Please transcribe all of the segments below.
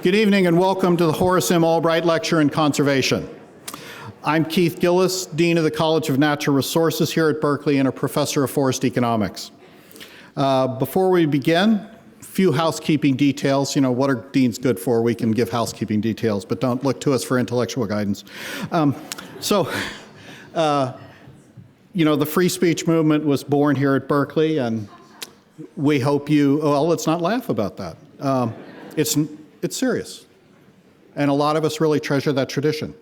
Good evening and welcome to the Horace M. Albright Lecture in Conservation. I'm Keith Gillis, Dean of the College of Natural Resources here at Berkeley and a professor of forest economics. Before we begin, a few housekeeping details. You know, what are deans good for? We can give housekeeping details, but don't look to us for intellectual guidance. You know, the free speech movement was born here at Berkeley, and we hope you, well, let's not laugh about that. It's serious. And a lot of us really treasure that tradition,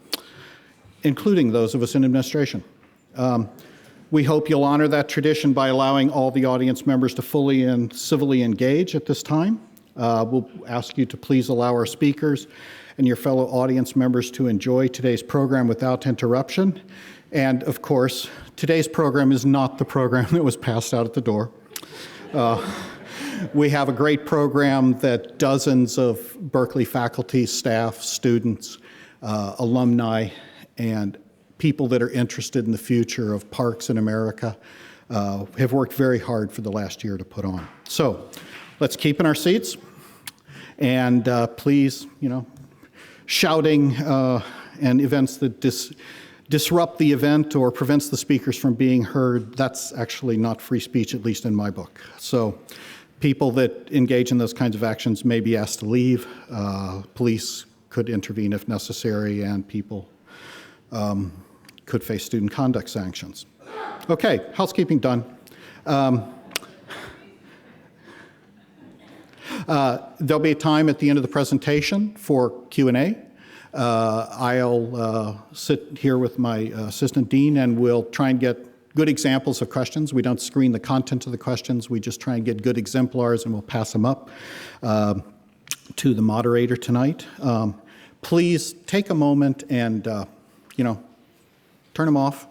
including those of us in administration. We hope you'll honor that tradition by allowing all the audience members to fully and civilly engage at this time. We'll ask you to please allow our speakers and your fellow audience members to enjoy today's program without interruption. And of course, today's program is not the program that was passed out at the door. We have a great program that dozens of Berkeley faculty, staff, students, alumni, and people that are interested in the future of parks in America have worked very hard for the last year to put on. So let's keep in our seats, and please, you know, shouting and events that disrupt the event or prevents the speakers from being heard, that's actually not free speech, at least in my book. So people that engage in those kinds of actions may be asked to leave. Police could intervene if necessary, and people could face student conduct sanctions. Okay, housekeeping done. There'll be a time at the end of the presentation for Q&A. I'll sit here with my assistant dean, and we'll try and get good examples of questions. We don't screen the content of the questions. We just try and get good exemplars, and we'll pass them up to the moderator tonight. Please take a moment and, you know, turn them off.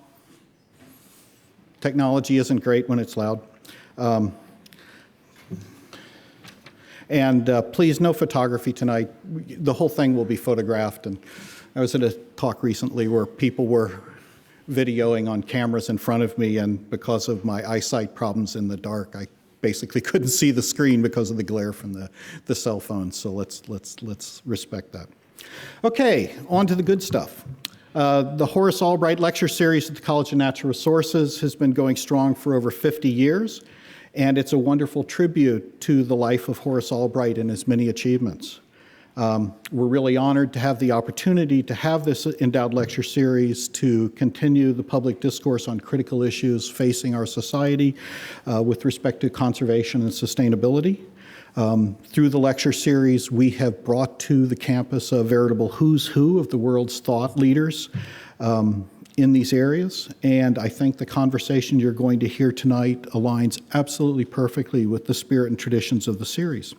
Technology isn't great when it's loud. And please, no photography tonight. The whole thing will be photographed. And I was at a talk recently where people were videoing on cameras in front of me, and because of my eyesight problems in the dark, I basically couldn't see the screen because of the glare from the cell phone. So let's respect that. Okay, on to the good stuff. The Horace Albright Lecture Series at the College of Natural Resources has been going strong for over 50 years. And it's a wonderful tribute to the life of Horace Albright and his many achievements. We're really honored to have the opportunity to have this endowed lecture series to continue the public discourse on critical issues facing our society with respect to conservation and sustainability. Through the lecture series, we have brought to the campus a veritable who's who of the world's thought leaders in these areas, and I think the conversation you're going to hear tonight aligns absolutely perfectly with the spirit and traditions of the series.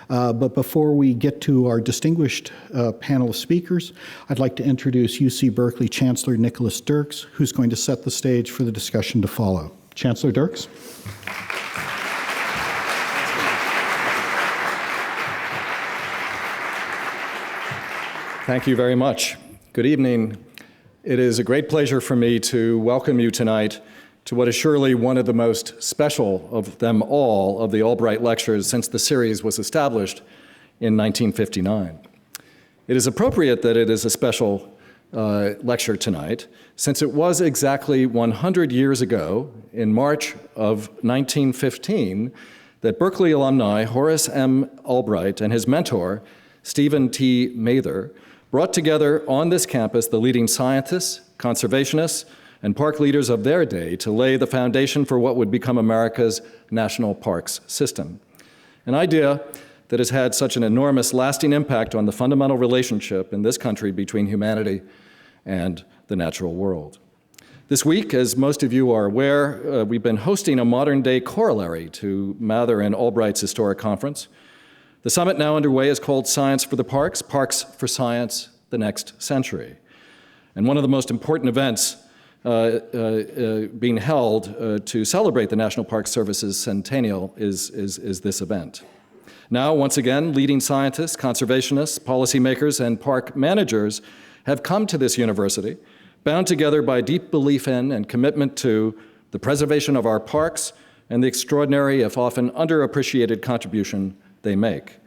But before we get to our distinguished panel of speakers, I'd like to introduce UC Berkeley Chancellor Nicholas Dirks, who's going to set the stage for the discussion to follow. Chancellor Dirks. Thank you very much. Good evening. It is a great pleasure for me to welcome you tonight to what is surely one of the most special of them all of the Albright Lectures since the series was established in 1959. It is appropriate that it is a special lecture tonight, since it was exactly 100 years ago, in March of 1915, that Berkeley alumni Horace M. Albright and his mentor, Stephen T. Mather, brought together on this campus the leading scientists, conservationists, and park leaders of their day to lay the foundation for what would become America's national parks system. An idea that has had such an enormous lasting impact on the fundamental relationship in this country between humanity and the natural world. This week, as most of you are aware, we've been hosting a modern-day corollary to Mather and Albright's historic conference. The summit now underway is called Science for the Parks, Parks for Science, the Next Century. And one of the most important events being held to celebrate the National Park Service's centennial is this event. Now, once again, leading scientists, conservationists, policymakers, and park managers have come to this university, bound together by deep belief in and commitment to the preservation of our parks and the extraordinary, if often underappreciated, contribution they make.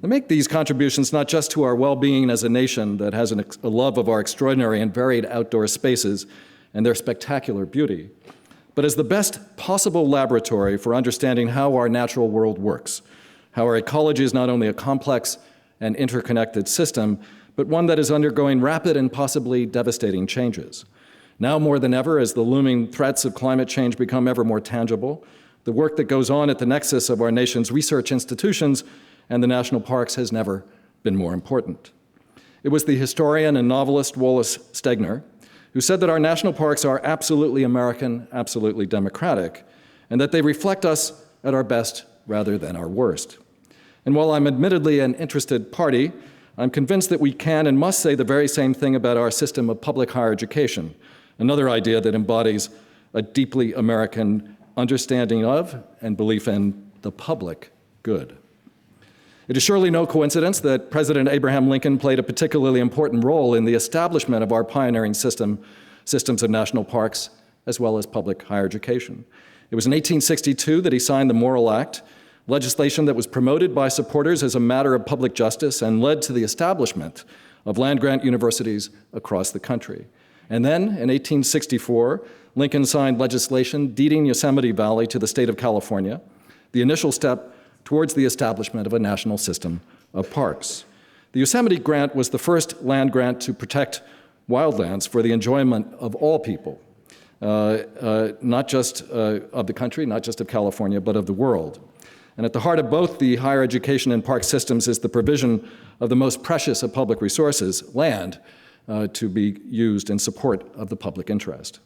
They make these contributions not just to our well-being as a nation that has a love of our extraordinary and varied outdoor spaces and their spectacular beauty, but as the best possible laboratory for understanding how our natural world works, how our ecology is not only a complex and interconnected system, but one that is undergoing rapid and possibly devastating changes. Now more than ever, as the looming threats of climate change become ever more tangible, the work that goes on at the nexus of our nation's research institutions and the national parks has never been more important. It was the historian and novelist Wallace Stegner who said that our national parks are absolutely American, absolutely democratic, and that they reflect us at our best rather than our worst. And while I'm admittedly an interested party, I'm convinced that we can and must say the very same thing about our system of public higher education, another idea that embodies a deeply American understanding of and belief in the public good. It is surely no coincidence that President Abraham Lincoln played a particularly important role in the establishment of our pioneering systems of national parks, as well as public higher education. It was in 1862 that he signed the Morrill Act, legislation that was promoted by supporters as a matter of public justice and led to the establishment of land-grant universities across the country. And then, in 1864, Lincoln signed legislation deeding Yosemite Valley to the state of California, the initial step towards the establishment of a national system of parks. The Yosemite Grant was the first land grant to protect wildlands for the enjoyment of all people, not just of the country, not just of California, but of the world. And at the heart of both the higher education and park systems is the provision of the most precious of public resources, land, to be used in support of the public interest.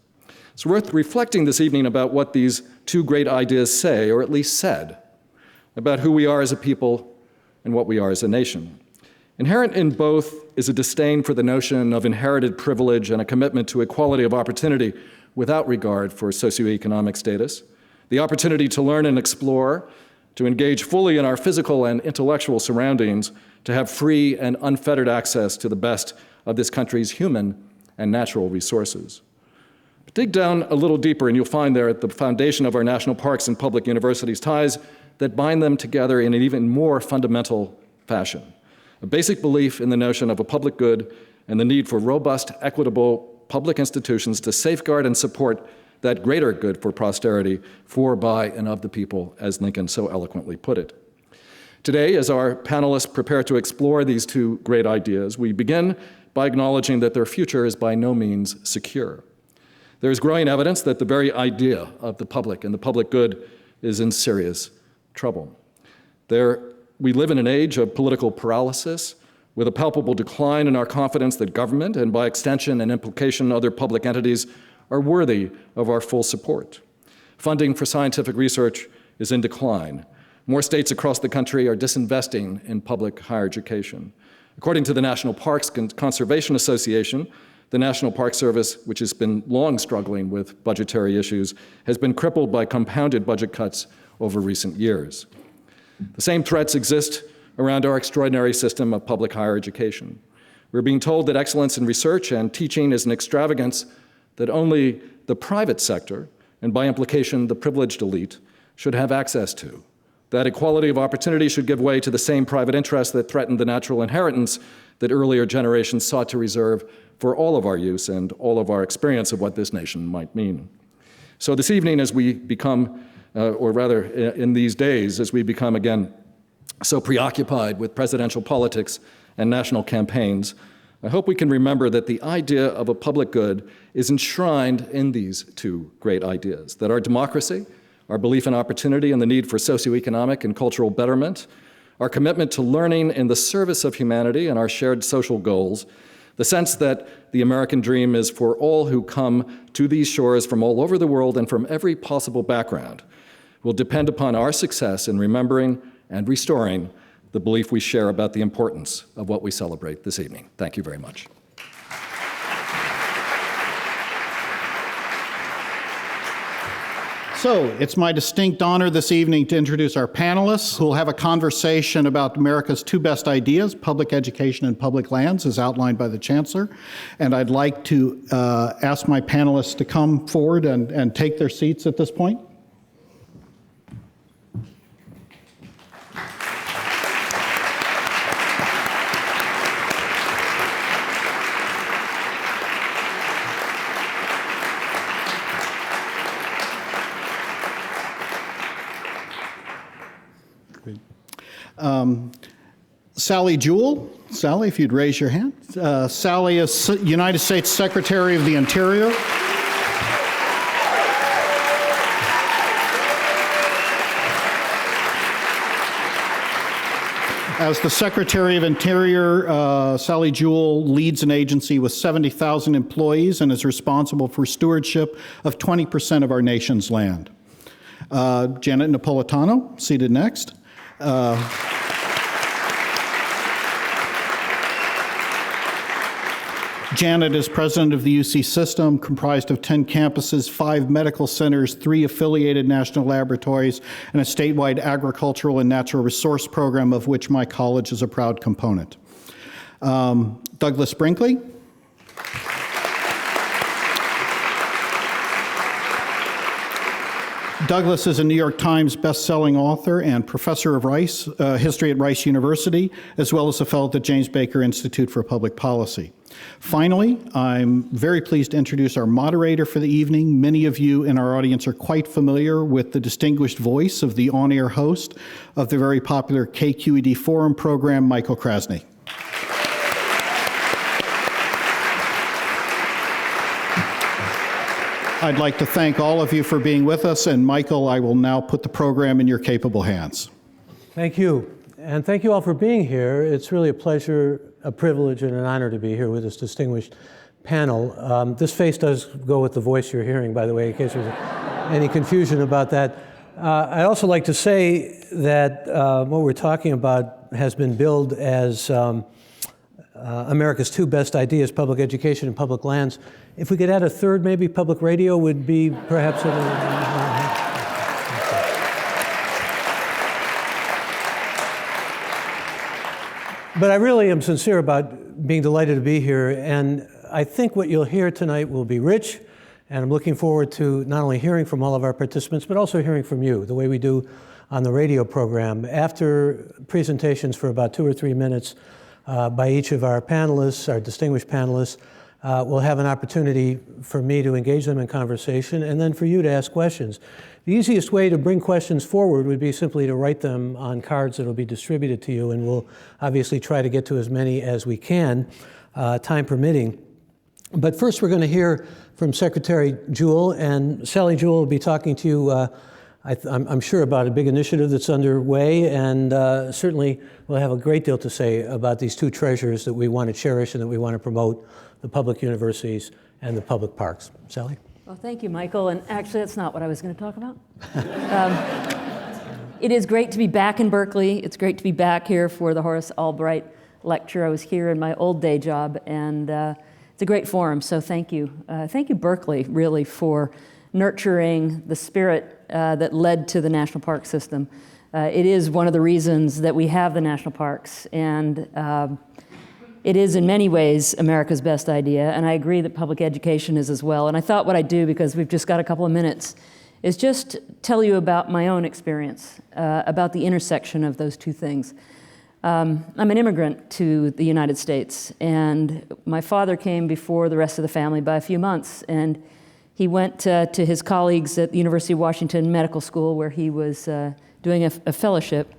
It's worth reflecting this evening about what these two great ideas say, or at least said, about who we are as a people and what we are as a nation. Inherent in both is a disdain for the notion of inherited privilege and a commitment to equality of opportunity without regard for socioeconomic status, the opportunity to learn and explore, to engage fully in our physical and intellectual surroundings, to have free and unfettered access to the best of this country's human and natural resources. But dig down a little deeper and you'll find there at the foundation of our national parks and public universities ties that bind them together in an even more fundamental fashion. A basic belief in the notion of a public good and the need for robust, equitable public institutions to safeguard and support that greater good for posterity, for, by, and of the people, as Lincoln so eloquently put it. Today, as our panelists prepare to explore these two great ideas, we begin by acknowledging that their future is by no means secure. There is growing evidence that the very idea of the public and the public good is in serious trouble. We live in an age of political paralysis, with a palpable decline in our confidence that government, and by extension and implication other public entities, are worthy of our full support. Funding for scientific research is in decline. More states across the country are disinvesting in public higher education. According to the National Parks Conservation Association, the National Park Service, which has been long struggling with budgetary issues, has been crippled by compounded budget cuts over recent years. The same threats exist around our extraordinary system of public higher education. We're being told that excellence in research and teaching is an extravagance that only the private sector, and by implication the privileged elite, should have access to. That equality of opportunity should give way to the same private interests that threatened the natural inheritance that earlier generations sought to reserve for all of our use and all of our experience of what this nation might mean. So this evening, as we become, or rather in these days, as we become again so preoccupied with presidential politics and national campaigns, I hope we can remember that the idea of a public good is enshrined in these two great ideas, that our democracy, our belief in opportunity and the need for socioeconomic and cultural betterment, our commitment to learning in the service of humanity and our shared social goals, the sense that the American dream is for all who come to these shores from all over the world and from every possible background, will depend upon our success in remembering and restoring the belief we share about the importance of what we celebrate this evening. Thank you very much. So it's my distinct honor this evening to introduce our panelists who will have a conversation about America's two best ideas, public education and public lands, as outlined by the Chancellor. And I'd like to ask my panelists to come forward and take their seats at this point. Sally Jewell. Sally, if you'd raise your hand. Sally is United States Secretary of the Interior. As the Secretary of Interior, Sally Jewell leads an agency with 70,000 employees and is responsible for stewardship of 20% of our nation's land. Janet Napolitano, seated next. Janet is president of the UC system, comprised of 10 campuses, 5 medical centers, 3 affiliated national laboratories, and a statewide agricultural and natural resource program, of which my college is a proud component. Douglas Brinkley. Douglas is a New York Times best-selling author and professor of history at Rice University, as well as a fellow at the James Baker Institute for Public Policy. Finally, I'm very pleased to introduce our moderator for the evening. Many of you in our audience are quite familiar with the distinguished voice of the on-air host of the very popular KQED Forum program, Michael Krasny. I'd like to thank all of you for being with us, and Michael, I will now put the program in your capable hands. Thank you, and thank you all for being here. It's really a pleasure, a privilege, and an honor to be here with this distinguished panel. This face does go with the voice you're hearing, by the way, in case there's any confusion about that. I'd also like to say that what we're talking about has been billed as America's 2 best ideas, public education and public lands. If we could add a third, maybe public radio would be perhaps But I really am sincere about being delighted to be here, and I think what you'll hear tonight will be rich, and I'm looking forward to not only hearing from all of our participants, but also hearing from you, the way we do on the radio program. After presentations for about 2 or 3 minutes by each of our panelists, our distinguished panelists, we'll have an opportunity for me to engage them in conversation and then for you to ask questions. The easiest way to bring questions forward would be simply to write them on cards that will be distributed to you, and we'll obviously try to get to as many as we can, time permitting. But first we're going to hear from Secretary Jewell, and Sally Jewell will be talking to you, I'm sure, about a big initiative that's underway, and certainly we'll have a great deal to say about these 2 treasures that we want to cherish and that we want to promote, the public universities and the public parks. Sally? Well, thank you, Michael. And actually, that's not what I was going to talk about. It is great to be back in Berkeley. It's great to be back here for the Horace Albright lecture. I was here in my old day job, and it's a great forum, so thank you. Thank you, Berkeley, really, for nurturing the spirit that led to the national park system. It is one of the reasons that we have the national parks, and it is in many ways America's best idea, and I agree that public education is as well. And I thought what I'd do, because we've just got a couple of minutes, is just tell you about my own experience, about the intersection of those 2 things. I'm an immigrant to the United States, and my father came before the rest of the family by a few months, and he went to his colleagues at the University of Washington Medical School, where he was doing a fellowship,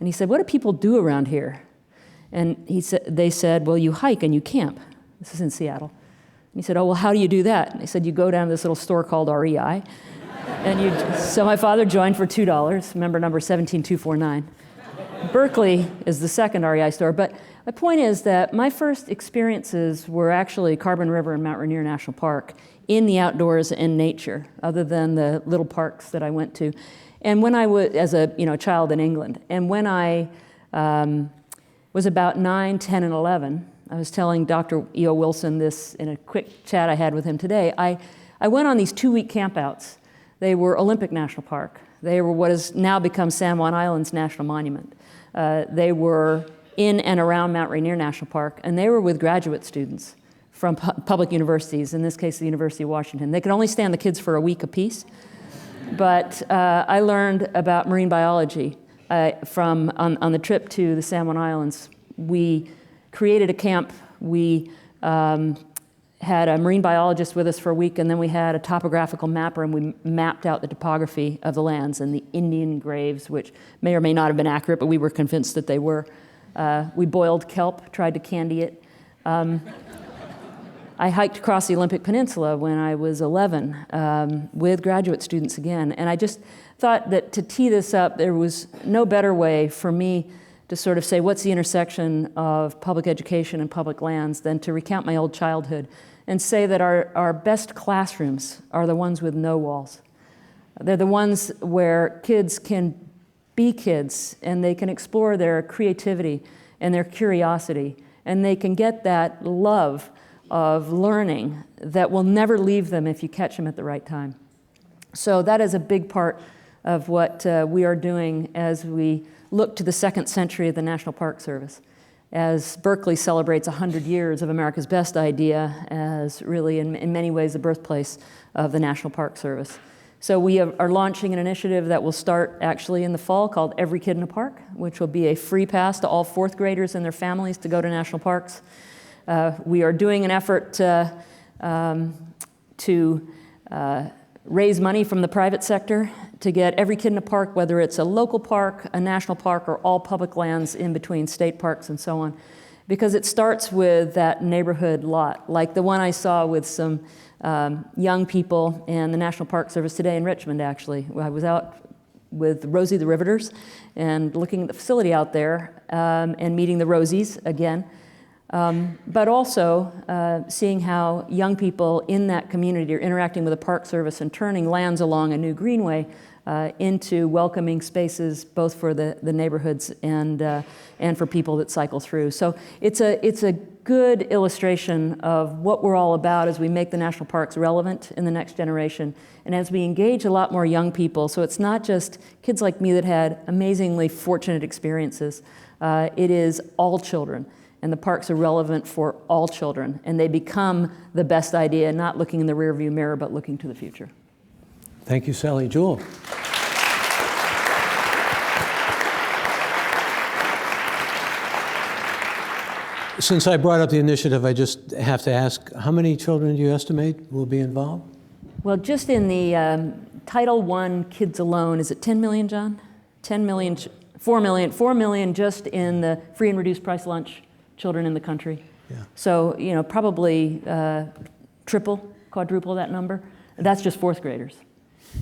and he said, "What do people do around here?" And they said, "Well, you hike and you camp." This is in Seattle. And he said, "Oh, well, how do you do that?" And they said, "You go down to this little store called REI." So my father joined for $2, member number 17249. Berkeley is the second REI store. But my point is that my first experiences were actually Carbon River and Mount Rainier National Park, in the outdoors and nature, other than the little parks that I went to. And when I was, as a child in England, and when I was about 9, 10, and 11. I was telling Dr. E.O. Wilson this in a quick chat I had with him today. I went on these 2-week campouts. They were Olympic National Park. They were what has now become San Juan Island's National Monument. They were in and around Mount Rainier National Park, and they were with graduate students from public universities, in this case the University of Washington. They could only stand the kids for a week apiece, but I learned about marine biology. On the trip to the San Juan Islands. We created a camp. We had a marine biologist with us for a week, and then we had a topographical mapper, and we mapped out the topography of the lands and the Indian graves, which may or may not have been accurate, but we were convinced that they were. We boiled kelp, tried to candy it. I hiked across the Olympic Peninsula when I was 11 with graduate students again, and I just thought that to tee this up, there was no better way for me to sort of say what's the intersection of public education and public lands than to recount my old childhood and say that our best classrooms are the ones with no walls. They're the ones where kids can be kids and they can explore their creativity and their curiosity, and they can get that love of learning that will never leave them if you catch them at the right time. So that is a big part of what we are doing as we look to the second century of the National Park Service, as Berkeley celebrates 100 years of America's Best Idea as really in many ways the birthplace of the National Park Service. So we are launching an initiative that will start actually in the fall called Every Kid in a Park, which will be a free pass to all fourth graders and their families to go to national parks. We are doing an effort to raise money from the private sector to get every kid in a park, whether it's a local park, a national park, or all public lands in between state parks and so on. Because it starts with that neighborhood lot, like the one I saw with some young people and the National Park Service today in Richmond, actually. I was out with Rosie the Riveters and looking at the facility out there and meeting the Rosies again. But also seeing how young people in that community are interacting with the Park Service and turning lands along a new greenway into welcoming spaces both for the neighborhoods and for people that cycle through. So it's a good illustration of what we're all about as we make the national parks relevant in the next generation and as we engage a lot more young people. So it's not just kids like me that had amazingly fortunate experiences. It is all children. And the parks are relevant for all children, and they become the best idea, not looking in the rearview mirror, but looking to the future. Thank you, Sally. Jewell. Since I brought up the initiative, I just have to ask, how many children do you estimate will be involved? Well, just in the Title I kids alone, is it 10 million, John? 10 million, 4 million, 4 million just in the free and reduced price lunch children in the country. Yeah. So, probably triple, quadruple that number. That's just fourth graders.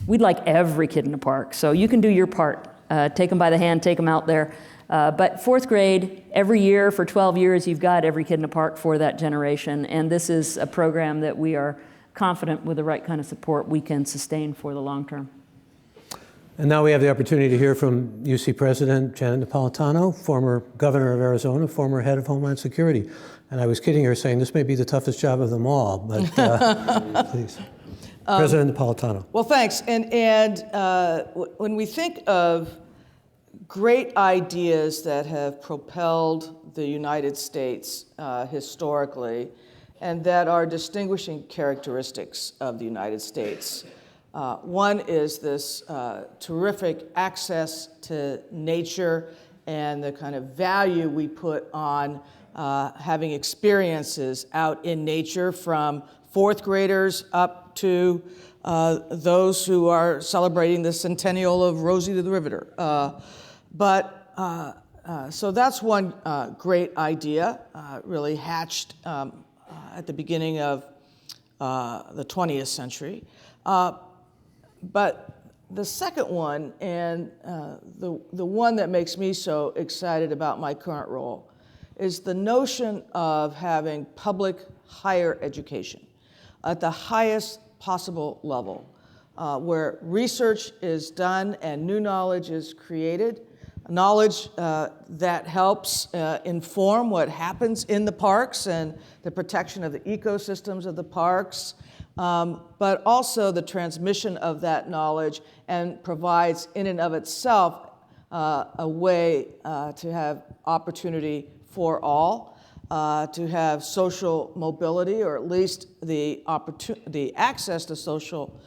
We'd like every kid in the park, so you can do your part. Take them by the hand, take them out there. But fourth grade, every year for 12 years, you've got every kid in the park for that generation. And this is a program that we are confident with the right kind of support we can sustain for the long term. And now we have the opportunity to hear from UC President Janet Napolitano, former governor of Arizona, former head of Homeland Security. And I was kidding her saying this may be the toughest job of them all, but please. President Napolitano. Well, thanks. And when we think of great ideas that have propelled the United States historically, and that are distinguishing characteristics of the United States, one is this terrific access to nature and the kind of value we put on having experiences out in nature, from fourth graders up to those who are celebrating the centennial of Rosie the Riveter. So that's one great idea, really hatched at the beginning of the 20th century. But the second one, and the one that makes me so excited about my current role, is the notion of having public higher education at the highest possible level, where research is done and new knowledge is created, knowledge that helps inform what happens in the parks and the protection of the ecosystems of the parks, but also the transmission of that knowledge, and provides in and of itself a way to have opportunity for all, to have social mobility, or at least the access to social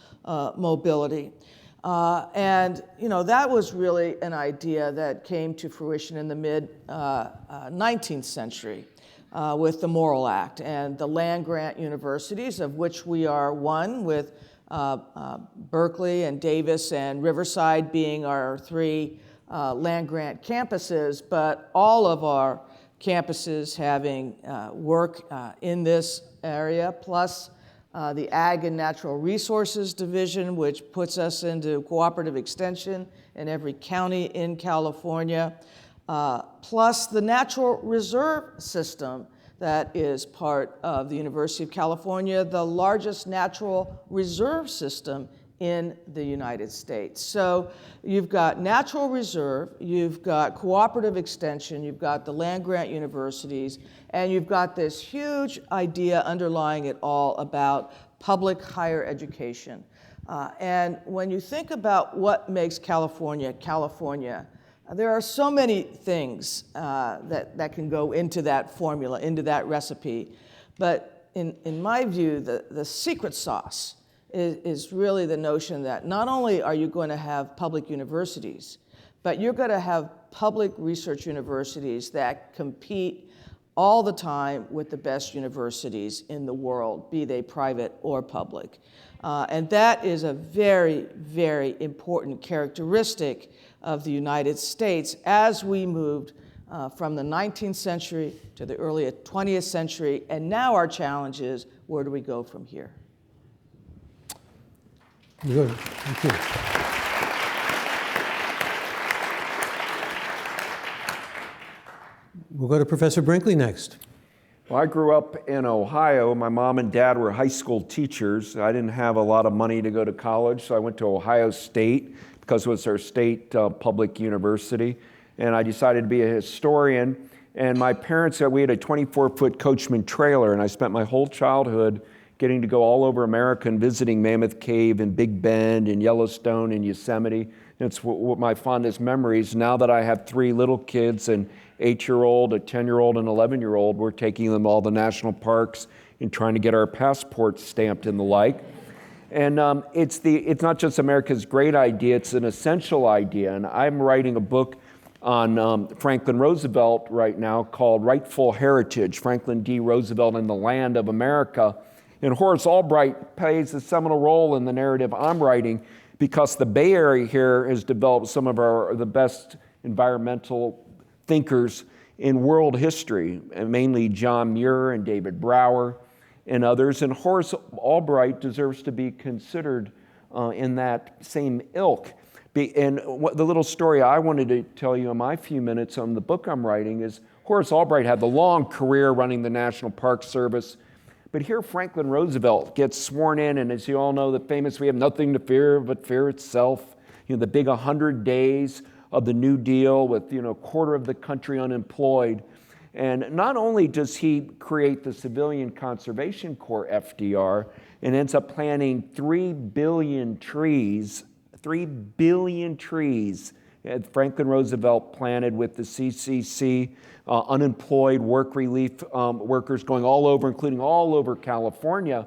mobility. And that was really an idea that came to fruition in the mid 19th century, with the Morrill Act and the land-grant universities, of which we are one, with Berkeley and Davis and Riverside being our three land-grant campuses, but all of our campuses having work in this area, plus the Ag and Natural Resources Division, which puts us into cooperative extension in every county in California, plus the Natural Reserve System that is part of the University of California, the largest natural reserve system in the United States. So you've got natural reserve, you've got cooperative extension, you've got the land-grant universities, and you've got this huge idea underlying it all about public higher education. And when you think about what makes California, California, there are so many things that can go into that formula, into that recipe. But in my view, the secret sauce is really the notion that not only are you going to have public universities, but you're going to have public research universities that compete all the time with the best universities in the world, be they private or public. And that is a very, very important characteristic of the United States as we moved from the 19th century to the early 20th century. And now our challenge is, where do we go from here? Good. Thank you. We'll go to Professor Brinkley next. Well, I grew up in Ohio. My mom and dad were high school teachers. I didn't have a lot of money to go to college, so I went to Ohio State because it was our state public university. And I decided to be a historian. And my parents said we had a 24-foot Coachman trailer, and I spent my whole childhood getting to go all over America and visiting Mammoth Cave and Big Bend and Yellowstone and Yosemite. It's what my fondest memories. Now that I have three little kids, an 8-year-old, a 10-year-old, and an 11-year-old, we're taking them all the national parks and trying to get our passports stamped and the like. And it's not just America's great idea, it's an essential idea. And I'm writing a book on Franklin Roosevelt right now called Rightful Heritage, Franklin D. Roosevelt and the Land of America. And Horace Albright plays a seminal role in the narrative I'm writing because the Bay Area here has developed some of the best environmental thinkers in world history, and mainly John Muir and David Brower and others. And Horace Albright deserves to be considered in that same ilk. And the little story I wanted to tell you in my few minutes on the book I'm writing is Horace Albright had the long career running the National Park Service. But here Franklin Roosevelt gets sworn in, and as you all know, the famous, we have nothing to fear but fear itself. You know, the big 100 days of the New Deal with, a quarter of the country unemployed. And not only does he create the Civilian Conservation Corps, FDR, and ends up planting 3 billion trees, 3 billion trees Franklin Roosevelt planted with the CCC, unemployed work relief workers going all over, including all over California.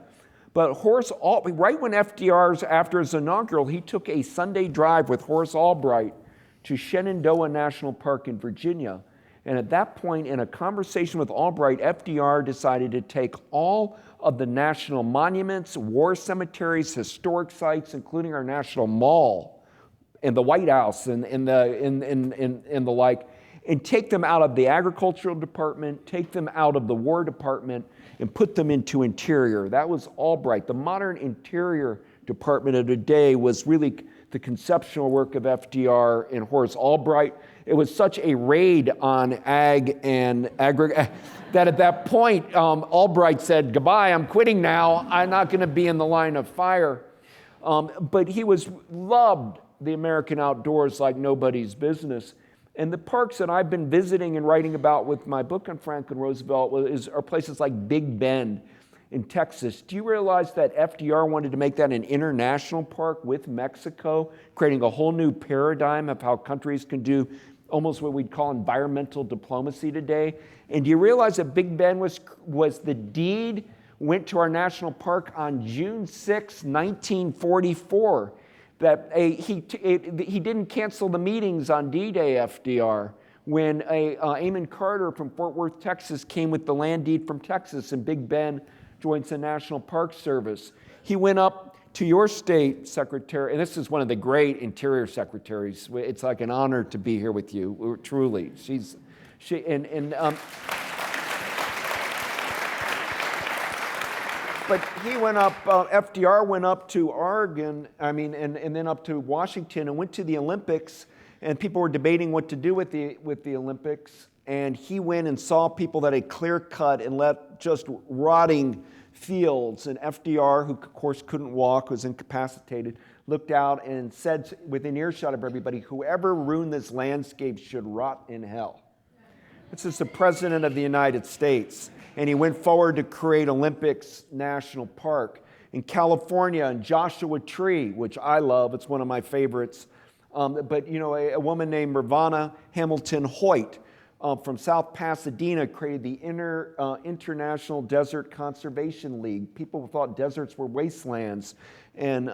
But right when FDR's, after his inaugural, he took a Sunday drive with Horace Albright to Shenandoah National Park in Virginia. And at that point, in a conversation with Albright, FDR decided to take all of the national monuments, war cemeteries, historic sites, including our National Mall and the White House and the like, and take them out of the agricultural department, take them out of the war department, and put them into Interior. That was Albright. The modern Interior Department of today was really the conceptual work of FDR and Horace Albright. It was such a raid on ag and that at that point, Albright said, goodbye, I'm quitting now. I'm not going to be in the line of fire. But he loved the American outdoors like nobody's business. And the parks that I've been visiting and writing about with my book on Franklin Roosevelt are places like Big Bend in Texas. Do you realize that FDR wanted to make that an international park with Mexico, creating a whole new paradigm of how countries can do almost what we'd call environmental diplomacy today? And do you realize that Big Bend was the deed went to our national park on June 6, 1944? That he didn't cancel the meetings on D-Day, FDR. when Amon Carter from Fort Worth, Texas came with the land deed from Texas and Big Bend joins the National Park Service. He went up to your state secretary, and this is one of the great interior secretaries. It's like an honor to be here with you, truly. But he went up, FDR went up to Oregon, and then up to Washington and went to the Olympics, and people were debating what to do with the Olympics, and he went and saw people that had clear cut and left just rotting fields, and FDR, who of course couldn't walk, was incapacitated, looked out and said within earshot of everybody, whoever ruined this landscape should rot in hell. This is the President of the United States. And he went forward to create Olympics National Park. In California, in Joshua Tree, which I love, it's one of my favorites. But a woman named Ravana Hamilton Hoyt from South Pasadena created the International Desert Conservation League. People thought deserts were wastelands. And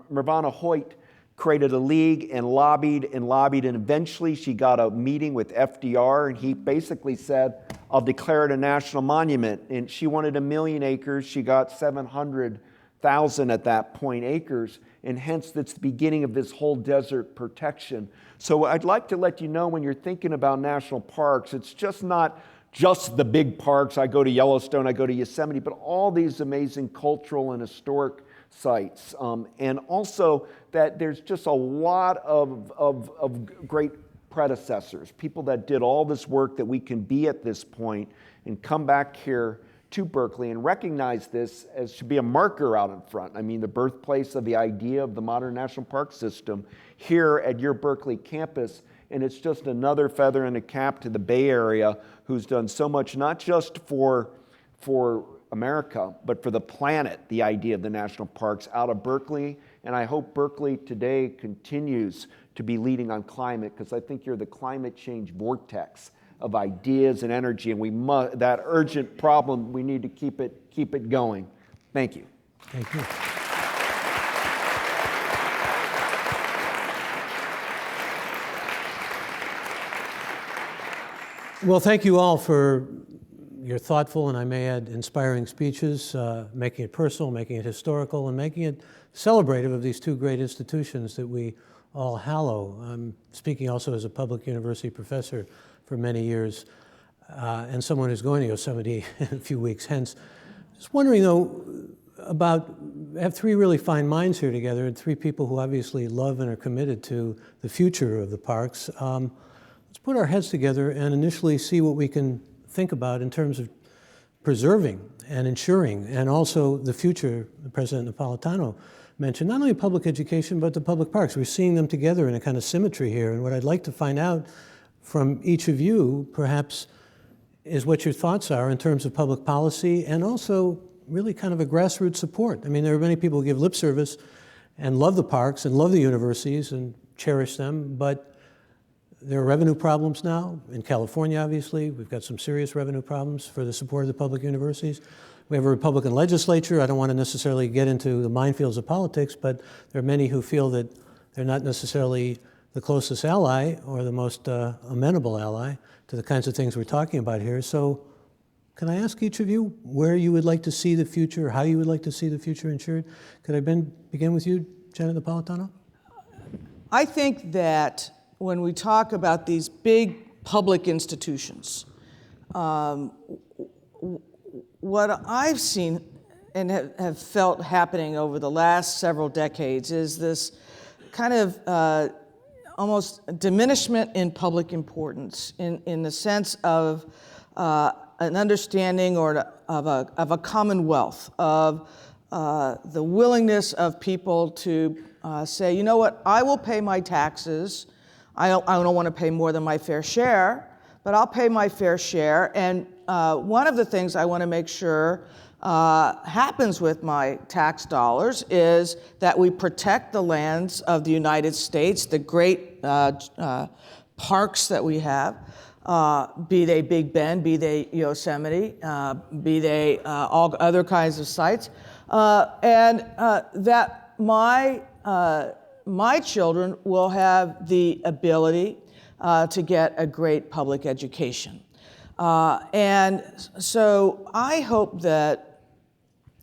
Ravana Hoyt created a league and lobbied, and eventually she got a meeting with FDR, and he basically said, I'll declare it a national monument. And she wanted 1 million acres. She got 700,000 at that point acres, and hence that's the beginning of this whole desert protection. So I'd like to let you know, when you're thinking about national parks, it's just not just the big parks. I go to Yellowstone, I go to Yosemite, but all these amazing cultural and historic sites. And also that there's just a lot of great predecessors, people that did all this work that we can be at this point and come back here to Berkeley and recognize this as should be a marker out in front. I mean, the birthplace of the idea of the modern national park system here at your Berkeley campus. And it's just another feather in the cap to the Bay Area, who's done so much, not just for America, but for the planet, the idea of the national parks out of Berkeley. And I hope Berkeley today continues to be leading on climate, because I think you're the climate change vortex of ideas and energy, and that urgent problem, we need to keep it going. Thank you. Thank you. Well, thank you all for your thoughtful, and I may add, inspiring speeches, making it personal, making it historical, and making it celebrative of these two great institutions that we all hallow. I'm speaking also as a public university professor for many years, and someone who's going to Yosemite in a few weeks hence. Just wondering, though, I have three really fine minds here together, and three people who obviously love and are committed to the future of the parks. Let's put our heads together and initially see what we can think about in terms of preserving and ensuring, and also the future. President Napolitano mentioned not only public education, but the public parks. We're seeing them together in a kind of symmetry here. And what I'd like to find out from each of you, perhaps, is what your thoughts are in terms of public policy and also really kind of a grassroots support. I mean, there are many people who give lip service and love the parks and love the universities and cherish them, but there are revenue problems now. In California, obviously, we've got some serious revenue problems for the support of the public universities. We have a Republican legislature. I don't want to necessarily get into the minefields of politics, but there are many who feel that they're not necessarily the closest ally or the most amenable ally to the kinds of things we're talking about here. So can I ask each of you where you would like to see the future, how you would like to see the future ensured? Could I begin with you, Janet Napolitano? I think that when we talk about these big public institutions, what I've seen and have felt happening over the last several decades is this kind of almost diminishment in public importance in the sense of an understanding of a commonwealth, of the willingness of people to say, you know what, I will pay my taxes. I don't want to pay more than my fair share, but I'll pay my fair share. And one of the things I want to make sure happens with my tax dollars is that we protect the lands of the United States, the great parks that we have, be they Big Bend, be they Yosemite, be they all other kinds of sites, and that my children will have the ability to get a great public education. And so I hope that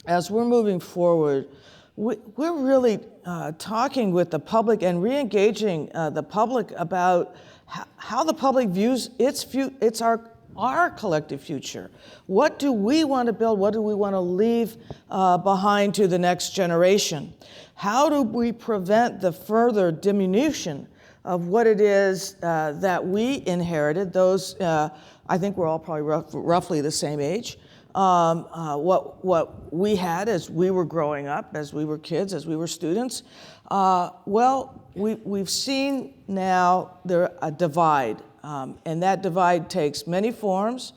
as we're moving forward, we're really talking with the public and re-engaging the public about how the public views it's our collective future. What do we want to build? What do we want to leave behind to the next generation? How do we prevent the further diminution of what it is that we inherited? Those, I think we're all probably roughly the same age. What we had as we were growing up, as we were kids, as we were students. We've seen now a divide, and that divide takes many forms,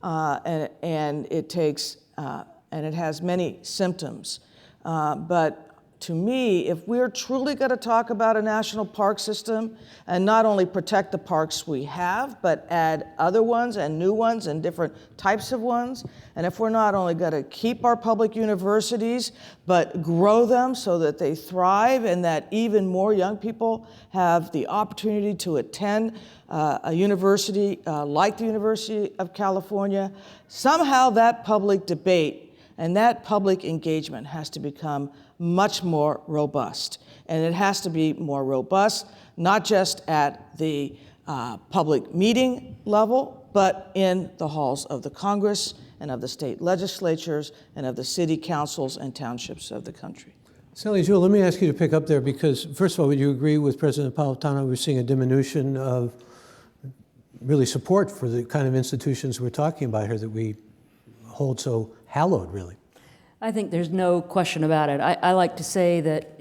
and it takes and it has many symptoms. But to me, if we're truly going to talk about a national park system and not only protect the parks we have, but add other ones and new ones and different types of ones, and if we're not only going to keep our public universities, but grow them so that they thrive and that even more young people have the opportunity to attend a university like the University of California, somehow that public debate and that public engagement has to become much more robust. And it has to be more robust, not just at the public meeting level, but in the halls of the Congress and of the state legislatures and of the city councils and townships of the country. Sally, Jewell, let me ask you to pick up there because, first of all, would you agree with President Napolitano? We're seeing a diminution of really support for the kind of institutions we're talking about here that we hold so hallowed, really. I think there's no question about it. I like to say that,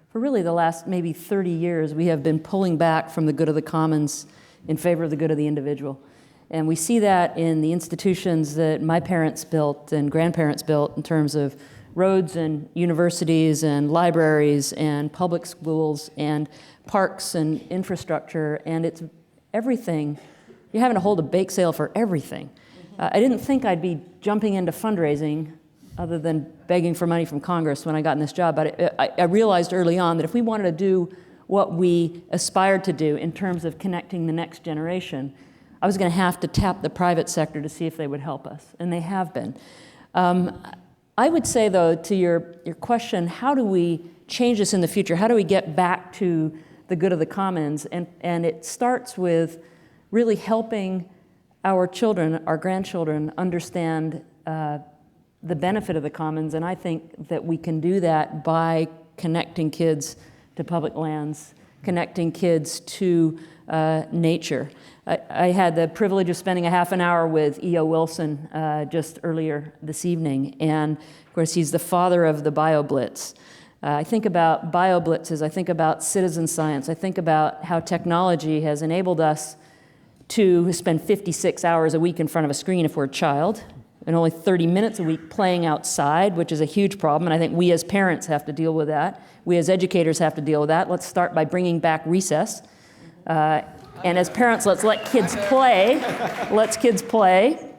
for really the last maybe 30 years, we have been pulling back from the good of the commons in favor of the good of the individual. And we see that in the institutions that my parents built and grandparents built in terms of roads and universities and libraries and public schools and parks and infrastructure, and it's everything. You're having to hold a bake sale for everything. I didn't think I'd be jumping into fundraising other than begging for money from Congress when I got in this job. But I realized early on that if we wanted to do what we aspired to do in terms of connecting the next generation, I was going to have to tap the private sector to see if they would help us, and they have been. I would say, though, to your question, how do we change this in the future? How do we get back to the good of the commons? And it starts with really helping our children, our grandchildren, understand the benefit of the commons, and I think that we can do that by connecting kids to public lands, connecting kids to nature. I had the privilege of spending a half an hour with E.O. Wilson just earlier this evening, and of course he's the father of the BioBlitz. I think about BioBlitzes, I think about citizen science, I think about how technology has enabled us to spend 56 hours a week in front of a screen if we're a child, and only 30 minutes a week playing outside, which is a huge problem, and I think we as parents have to deal with that. We as educators have to deal with that. Let's start by bringing back recess. And as parents, let's let kids play. Let's kids play.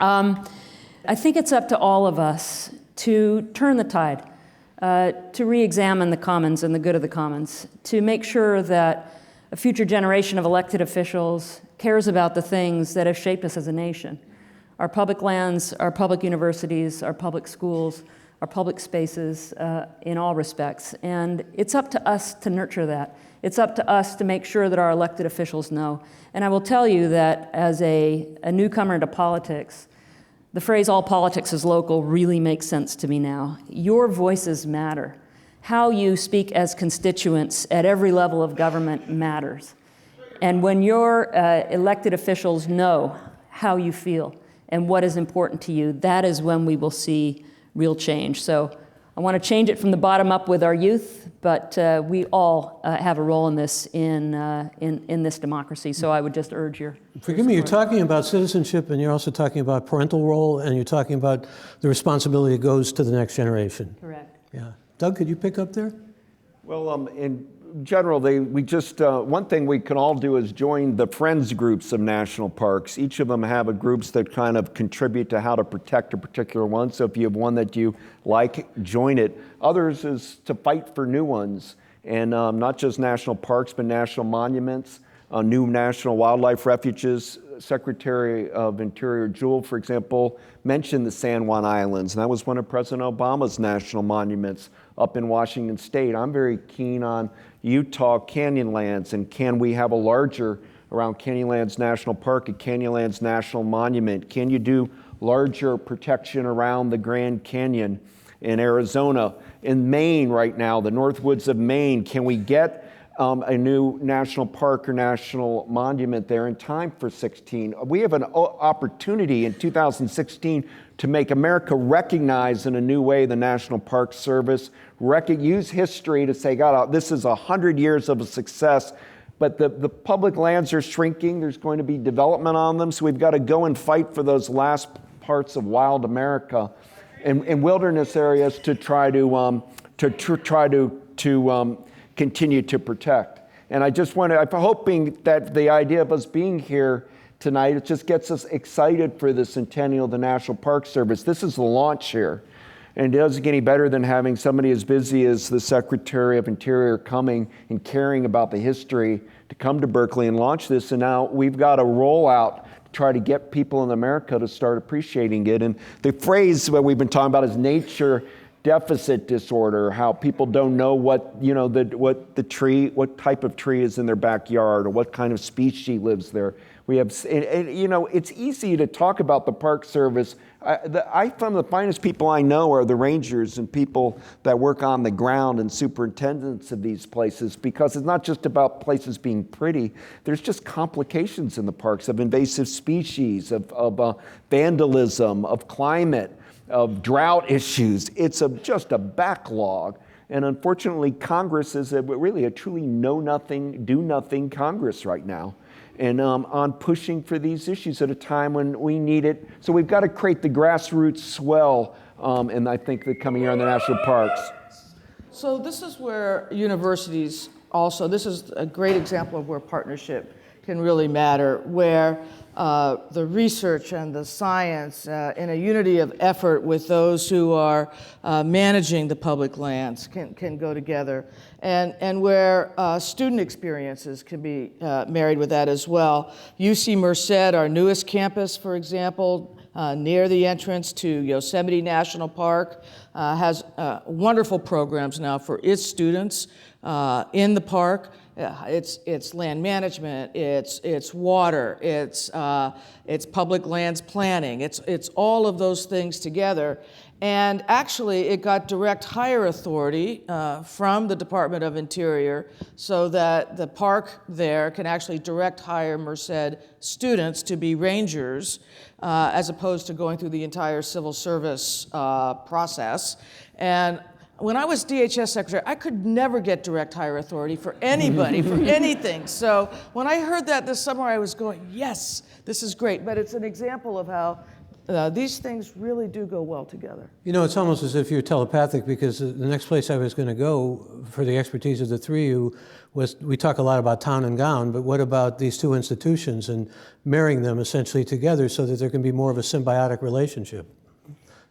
I think it's up to all of us to turn the tide, to re-examine the commons and the good of the commons, to make sure that a future generation of elected officials cares about the things that have shaped us as a nation. Our public lands, our public universities, our public schools, our public spaces in all respects. And it's up to us to nurture that. It's up to us to make sure that our elected officials know. And I will tell you that as a newcomer into politics, the phrase all politics is local really makes sense to me now. Your voices matter. How you speak as constituents at every level of government matters. And when your elected officials know how you feel and what is important to you, that is when we will see real change. So I want to change it from the bottom up with our youth, but we all have a role in this in this democracy. So I would just urge your Forgive me, you're talking about citizenship, and you're also talking about parental role, and you're talking about the responsibility that goes to the next generation. Correct. Yeah. Doug, could you pick up there? Well, in general, we just, one thing we can all do is join the friends groups of national parks. Each of them have groups that kind of contribute to how to protect a particular one. So if you have one that you like, join it. Others is to fight for new ones. And not just national parks, but national monuments. new national wildlife refuges. Secretary of Interior Jewell, for example, mentioned the San Juan Islands, and that was one of President Obama's national monuments up in Washington State. I'm very keen on Utah Canyonlands, and can we have a larger, around Canyonlands National Park, a Canyonlands National Monument? Can you do larger protection around the Grand Canyon in Arizona? In Maine right now, the Northwoods of Maine, can we get a new national park or national monument there in time for 16? We have an opportunity in 2016 to make America recognize in a new way the National Park Service, use history to say, God, this is 100 years of a success, but the public lands are shrinking. There's going to be development on them, so we've got to go and fight for those last parts of wild America and wilderness areas to try to continue to protect. And I just want to, I'm hoping that the idea of us being here tonight, it just gets us excited for the centennial of the National Park Service. This is the launch here. And it doesn't get any better than having somebody as busy as the Secretary of Interior coming and caring about the history to come to Berkeley and launch this. And now we've got a rollout to try to get people in America to start appreciating it. And the phrase that we've been talking about is nature deficit disorder, how people don't know what type of tree is in their backyard or what kind of species lives there. We have, it's easy to talk about the Park Service. Some of the finest people I know are the rangers and people that work on the ground and superintendents of these places, because it's not just about places being pretty. There's just complications in the parks of invasive species, of vandalism, of climate, of drought issues. It's just a backlog. And unfortunately, Congress is really a truly know-nothing, do-nothing Congress right now. And on pushing for these issues at a time when we need it. So we've got to create the grassroots swell, and I think the coming year on the national parks. So this is where universities also, this is a great example of where partnership can really matter, where the research and the science in a unity of effort with those who are managing the public lands can go together, and where student experiences can be married with that as well. UC Merced, our newest campus, for example, near the entrance to Yosemite National Park, has wonderful programs now for its students in the park. It's land management, it's water, it's public lands planning, it's all of those things together. And actually, it got direct hire authority from the Department of Interior, so that the park there can actually direct hire Merced students to be rangers, as opposed to going through the entire civil service process. And when I was DHS secretary, I could never get direct hire authority for anybody, for anything. So when I heard that this summer, I was going, yes, this is great. But it's an example of how these things really do go well together. You know, it's almost as if you're telepathic, because the next place I was going to go for the expertise of the three of you was, we talk a lot about town and gown, but what about these two institutions and marrying them essentially together so that there can be more of a symbiotic relationship?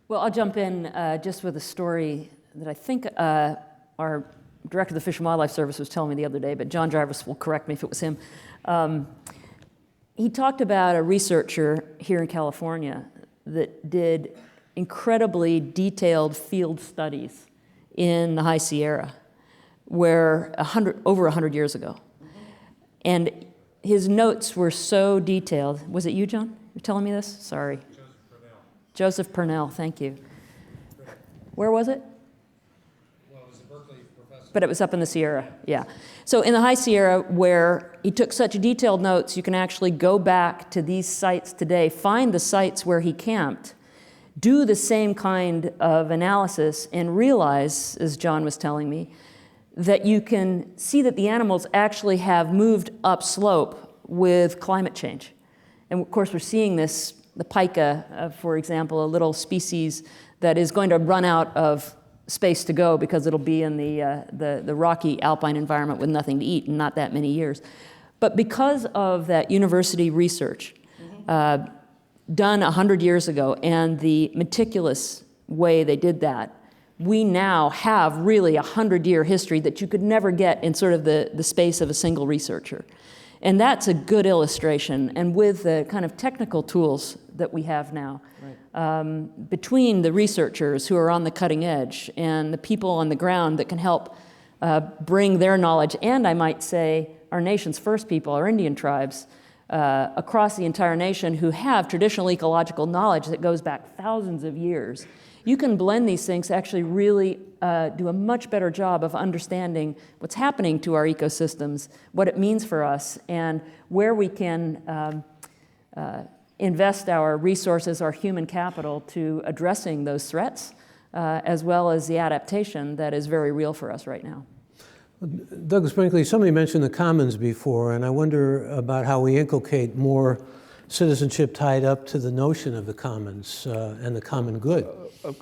Well, I'll jump in just with a story that I think our director of the Fish and Wildlife Service was telling me the other day, but John Jarvis will correct me if it was him. He talked about a researcher here in California that did incredibly detailed field studies in the High Sierra, where over 100 years ago. And his notes were so detailed. Was it you, John? You're telling me this? Sorry. Joseph Purnell, thank you. Where was it? Well, it was a Berkeley professor. But it was up in the Sierra, yeah. So in the High Sierra, where he took such detailed notes, you can actually go back to these sites today, find the sites where he camped, do the same kind of analysis, and realize, as John was telling me, that you can see that the animals actually have moved upslope with climate change. And of course, we're seeing this, the pika, for example, a little species that is going to run out of space to go because it'll be in the rocky alpine environment with nothing to eat in not that many years. But because of that university research done 100 years ago and the meticulous way they did that, we now have really a 100-year history that you could never get in sort of the space of a single researcher. And that's a good illustration. And with the kind of technical tools that we have now, between the researchers who are on the cutting edge and the people on the ground that can help bring their knowledge, and I might say our nation's first people, our Indian tribes, across the entire nation who have traditional ecological knowledge that goes back thousands of years. You can blend these things to actually really do a much better job of understanding what's happening to our ecosystems, what it means for us, and where we can invest our resources, our human capital, to addressing those threats, as well as the adaptation that is very real for us right now. Douglas Brinkley, somebody mentioned the commons before, and I wonder about how we inculcate more citizenship tied up to the notion of the commons and the common good.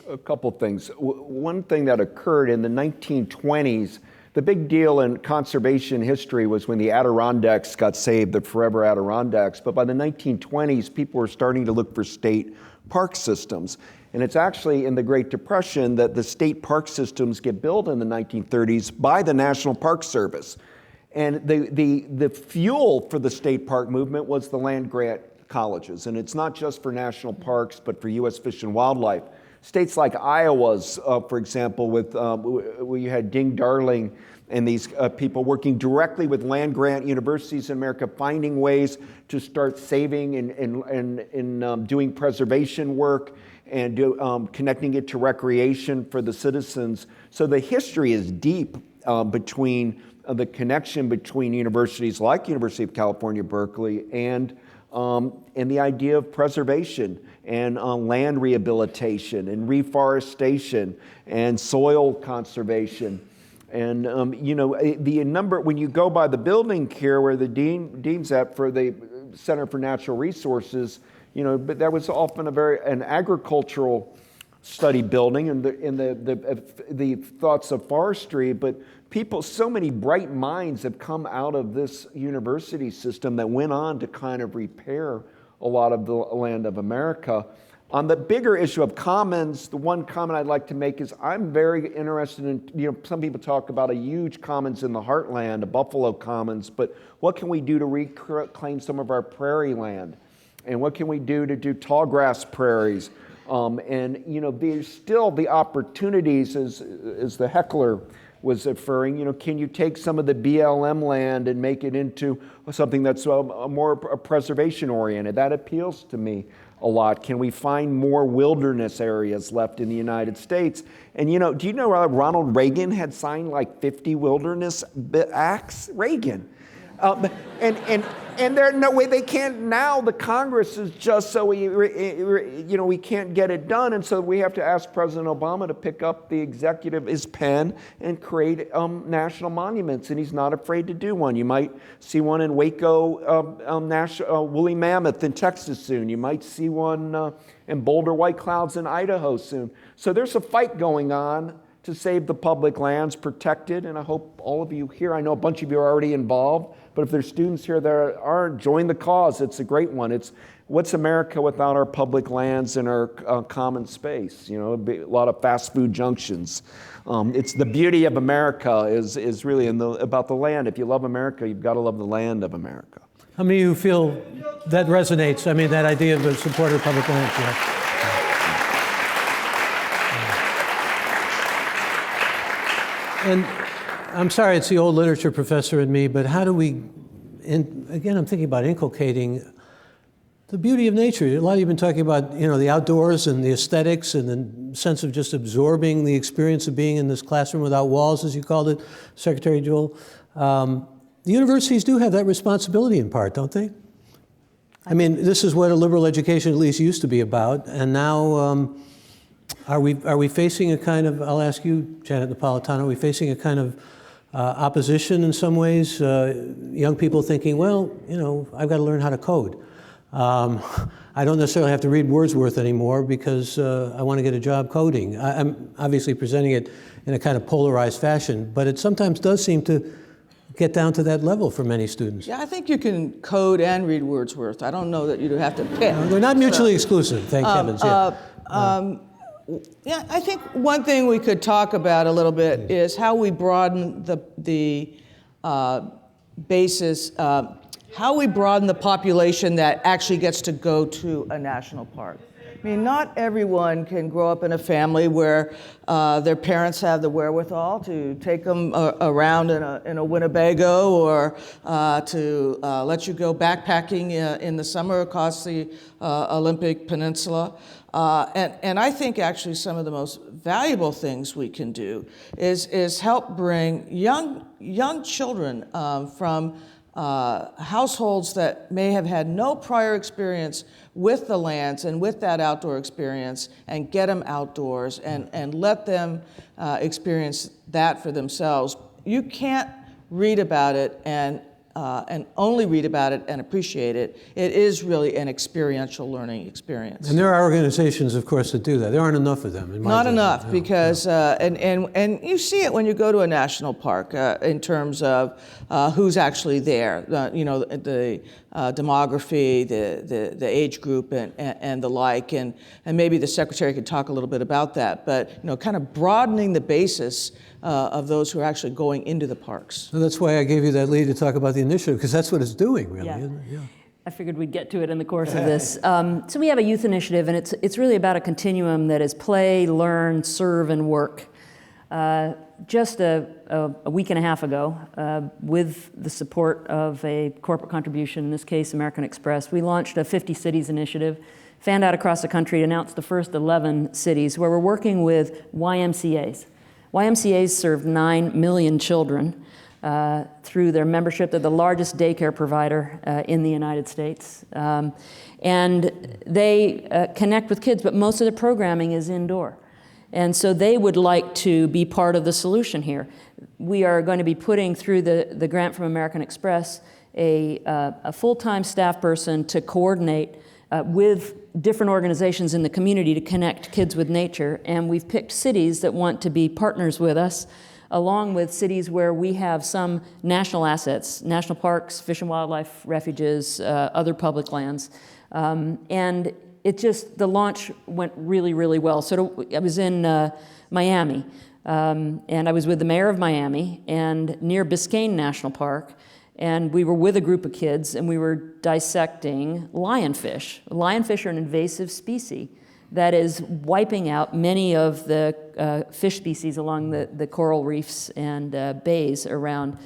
A couple things. One thing that occurred in the 1920s, the big deal in conservation history was when the Adirondacks got saved, the forever Adirondacks. But by the 1920s, people were starting to look for state park systems. And it's actually in the Great Depression that the state park systems get built in the 1930s by the National Park Service. And the fuel for the state park movement was the land grant colleges. And it's not just for national parks, but for U.S. Fish and Wildlife. States like Iowa's, for example, with where you had Ding Darling and these people working directly with land grant universities in America, finding ways to start saving and doing preservation work and connecting it to recreation for the citizens. So the history is deep between the connection between universities like University of California, Berkeley, and the idea of preservation and land rehabilitation and reforestation and soil conservation. And, the number, when you go by the building here where the dean's at for the Center for Natural Resources, but that was often an agricultural study building and the thoughts of forestry, but so many bright minds have come out of this university system that went on to kind of repair a lot of the land of America. On the bigger issue of commons, the one comment I'd like to make is I'm very interested in, some people talk about a huge commons in the heartland, a Buffalo Commons, but what can we do to reclaim some of our prairie land? And what can we do to do tall grass prairies? There's still the opportunities, as the heckler was referring, can you take some of the BLM land and make it into something that's more preservation oriented? That appeals to me a lot. Can we find more wilderness areas left in the United States? And do you know Ronald Reagan had signed like 50 wilderness acts? Reagan. And there's no way they can't now. The Congress is just so we can't get it done, and so we have to ask President Obama to pick up his pen and create national monuments, and he's not afraid to do one. You might see one in Waco, woolly mammoth in Texas soon. You might see one in Boulder White Clouds in Idaho soon. So there's a fight going on to save the public lands, protected, and I hope all of you here, I know a bunch of you are already involved, but if there's students here that aren't, join the cause. It's a great one. It's what's America without our public lands and our common space? A lot of fast food junctions. It's the beauty of America is really about the land. If you love America, you've got to love the land of America. How many of you feel that resonates? I mean, that idea of the support of public lands. Yeah. And I'm sorry, it's the old literature professor in me, but how do we, again, I'm thinking about inculcating the beauty of nature. A lot of you have been talking about, the outdoors and the aesthetics and the sense of just absorbing the experience of being in this classroom without walls, as you called it, Secretary Jewell. The universities do have that responsibility in part, don't they? I mean, this is what a liberal education at least used to be about, and now are we facing a kind of, I'll ask you, Janet Napolitano, are we facing a kind of opposition in some ways? Young people thinking, well, I've got to learn how to code. I don't necessarily have to read Wordsworth anymore because I want to get a job coding. I'm obviously presenting it in a kind of polarized fashion, but it sometimes does seem to get down to that level for many students. Yeah, I think you can code and read Wordsworth. I don't know that you'd have to pick. They're not mutually exclusive, thank heavens. Yeah, I think one thing we could talk about a little bit is how we broaden the basis. how we broaden the population that actually gets to go to a national park. I mean, not everyone can grow up in a family where their parents have the wherewithal to take them around in a Winnebago or to let you go backpacking in the summer across the Olympic Peninsula. And I think actually some of the most valuable things we can do is help bring young children from households that may have had no prior experience with the lands and with that outdoor experience, and get them outdoors and let them experience that for themselves. You can't read about it and only read about it and appreciate it. It is really an experiential learning experience. And there are organizations, of course, that do that. There aren't enough of them, in my Not judgment. enough, No, because, and you see it when you go to a national park in terms of who's actually there, the demography, the age group, and the like, and maybe the secretary could talk a little bit about that, but kind of broadening the basis of those who are actually going into the parks. So that's why I gave you that lead to talk about the initiative, because that's what it's doing, really, isn't it? Yeah. I figured we'd get to it in the course of this. So we have a youth initiative, and it's really about a continuum that is play, learn, serve, and work. Just a week and a half ago, with the support of a corporate contribution, in this case American Express, we launched a 50 Cities initiative, fanned out across the country, announced the first 11 cities, where we're working with YMCAs. YMCAs serve 9 million children through their membership. They're the largest daycare provider in the United States. And they connect with kids, but most of the programming is indoor. And so they would like to be part of the solution here. We are going to be putting through the grant from American Express a full-time staff person to coordinate with different organizations in the community to connect kids with nature. And we've picked cities that want to be partners with us, along with cities where we have some national assets, national parks, fish and wildlife refuges, other public lands. And the launch went really, really well. So I was in Miami, and I was with the mayor of Miami and near Biscayne National Park, and we were with a group of kids, and we were dissecting lionfish. Lionfish are an invasive species that is wiping out many of the fish species along the coral reefs and bays around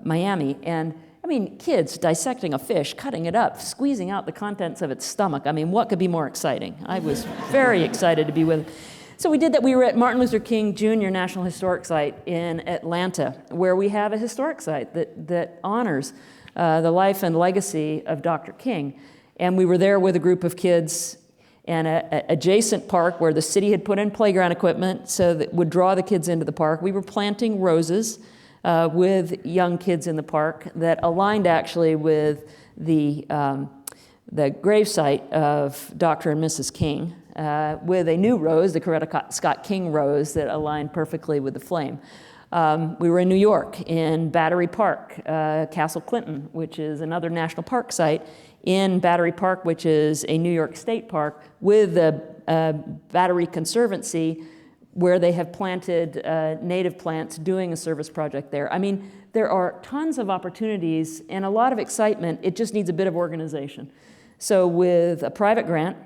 Miami. And I mean, kids dissecting a fish, cutting it up, squeezing out the contents of its stomach. I mean, what could be more exciting? I was very excited to be with them. So we did that. We were at Martin Luther King Jr. National Historic Site in Atlanta, where we have a historic site that honors the life and legacy of Dr. King. And we were there with a group of kids, and an adjacent park where the city had put in playground equipment so that would draw the kids into the park. We were planting roses with young kids in the park that aligned actually with the gravesite of Dr. and Mrs. King, with a new rose, the Coretta Scott King rose, that aligned perfectly with the flame. We were in New York, in Battery Park, Castle Clinton, which is another national park site, in Battery Park, which is a New York State park, with the Battery Conservancy, where they have planted native plants, doing a service project there. I mean, there are tons of opportunities and a lot of excitement. It just needs a bit of organization. So with a private grant,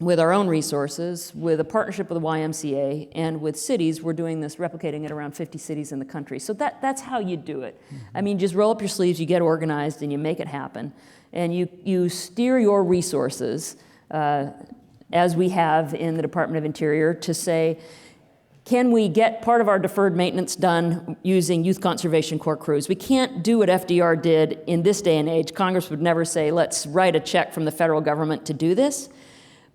with our own resources, with a partnership with the YMCA, and with cities, we're doing this, replicating it around 50 cities in the country. So that's how you do it. I mean, just roll up your sleeves, you get organized, and you make it happen. And you steer your resources, as we have in the Department of Interior, to say, can we get part of our deferred maintenance done using Youth Conservation Corps crews? We can't do what FDR did in this day and age. Congress would never say, let's write a check from the federal government to do this.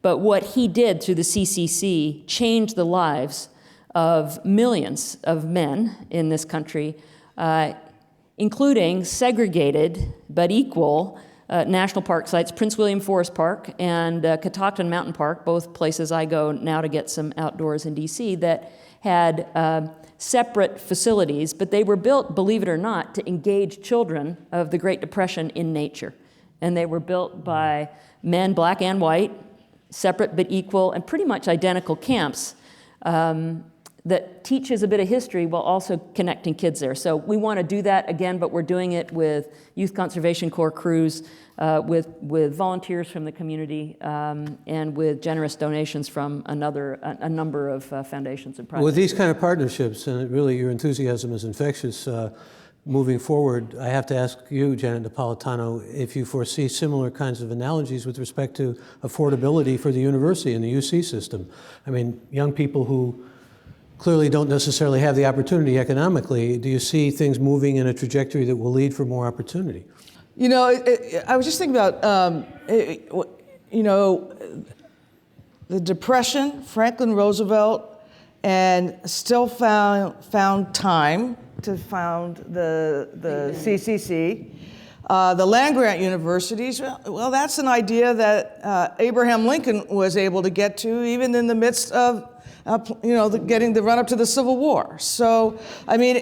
But what he did through the CCC changed the lives of millions of men in this country, including segregated but equal national park sites, Prince William Forest Park and Catoctin Mountain Park, both places I go now to get some outdoors in DC, that had separate facilities, but they were built, believe it or not, to engage children of the Great Depression in nature. And they were built by men, black and white, separate but equal, and pretty much identical camps, that teaches a bit of history while also connecting kids there. So we want to do that again, but we're doing it with Youth Conservation Corps crews, with volunteers from the community, and with generous donations from a number of foundations and private. With these kind of partnerships, and really your enthusiasm is infectious, moving forward, I have to ask you, Janet Napolitano, if you foresee similar kinds of analogies with respect to affordability for the university and the UC system. I mean, young people who clearly don't necessarily have the opportunity economically, do you see things moving in a trajectory that will lead for more opportunity? You know, I was just thinking about, you know, the Depression, Franklin Roosevelt, and still found time to found the CCC. The land-grant universities, well, that's an idea that Abraham Lincoln was able to get to even in the midst of, you know, getting the run-up to the Civil War. So, I mean,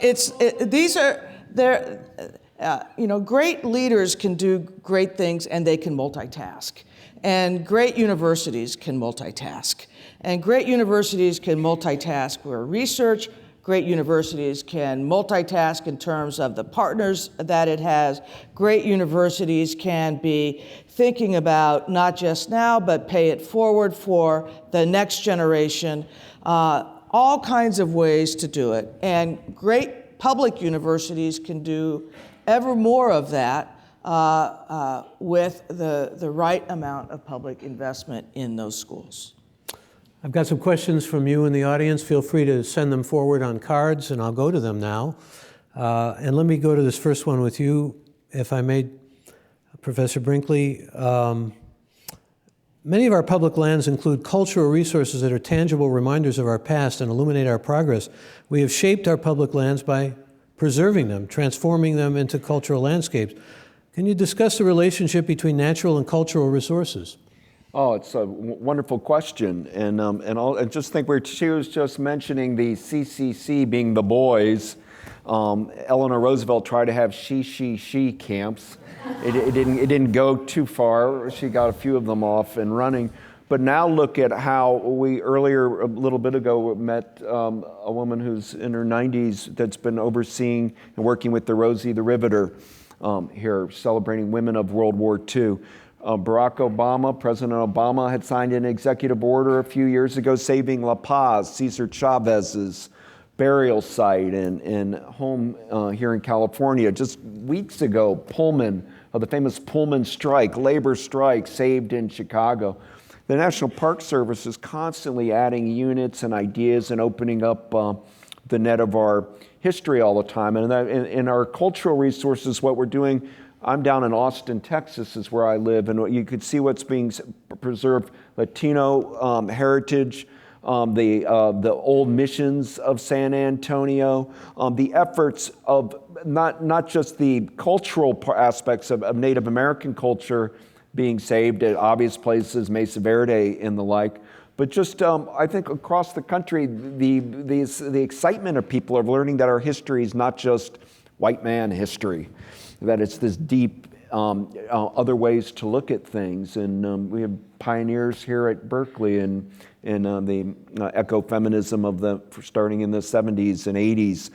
you know, great leaders can do great things and they can multitask. And great universities can multitask. And great universities can multitask for research. Great universities can multitask in terms of the partners that it has. Great universities can be thinking about not just now, but pay it forward for the next generation. All kinds of ways to do it. And great public universities can do ever more of that with the right amount of public investment in those schools. I've got some questions from you in the audience. Feel free to send them forward on cards, and I'll go to them now. And let me go to this first one with you, if I may, Professor Brinkley. Many of our public lands include cultural resources that are tangible reminders of our past and illuminate our progress. We have shaped our public lands by preserving them, transforming them into cultural landscapes. Can you discuss the relationship between natural and cultural resources? Oh, it's a wonderful question, and I just think she was just mentioning the CCC being the boys. Eleanor Roosevelt tried to have she camps. It didn't go too far. She got a few of them off and running. But now look at how we earlier, a little bit ago, met a woman who's in her 90s that's been overseeing and working with the Rosie the Riveter here, celebrating women of World War II. President Obama had signed an executive order a few years ago saving La Paz, Cesar Chavez's burial site and home here in California. Just weeks ago, Pullman, the famous Pullman strike, labor strike, saved in Chicago. The National Park Service is constantly adding units and ideas and opening up the net of our history all the time. And in our cultural resources, what we're doing, I'm down in Austin, Texas, is where I live, and you could see what's being preserved: Latino heritage, the old missions of San Antonio, the efforts of not just the cultural aspects of Native American culture being saved at obvious places, Mesa Verde and the like, but just I think across the country, the excitement of people of learning that our history is not just white man history, that it's this deep other ways to look at things. And we have pioneers here at Berkeley in the ecofeminism starting in the 70s and 80s,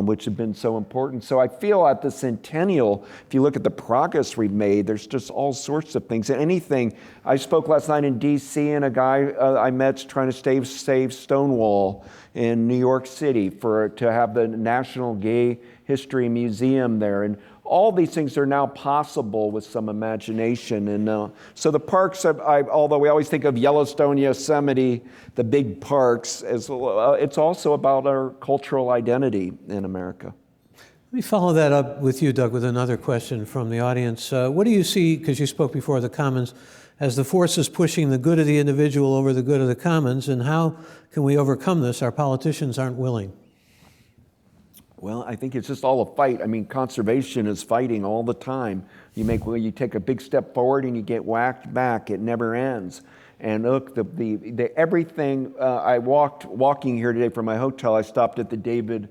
which have been so important. So I feel at the centennial, if you look at the progress we've made, there's just all sorts of things. And anything, I spoke last night in D.C. and a guy I met's trying to save Stonewall in New York City to have the National Gay History Museum there. And all these things are now possible with some imagination. And so the parks, although we always think of Yellowstone, Yosemite, the big parks, it's also about our cultural identity in America. Let me follow that up with you, Doug, with another question from the audience. What do you see, because you spoke before the Commons, as the forces pushing the good of the individual over the good of the commons, and how can we overcome this? Our politicians aren't willing. Well, I think it's just all a fight. I mean, conservation is fighting all the time. You take a big step forward and you get whacked back. It never ends. And look, everything. Walking here today from my hotel. I stopped at the David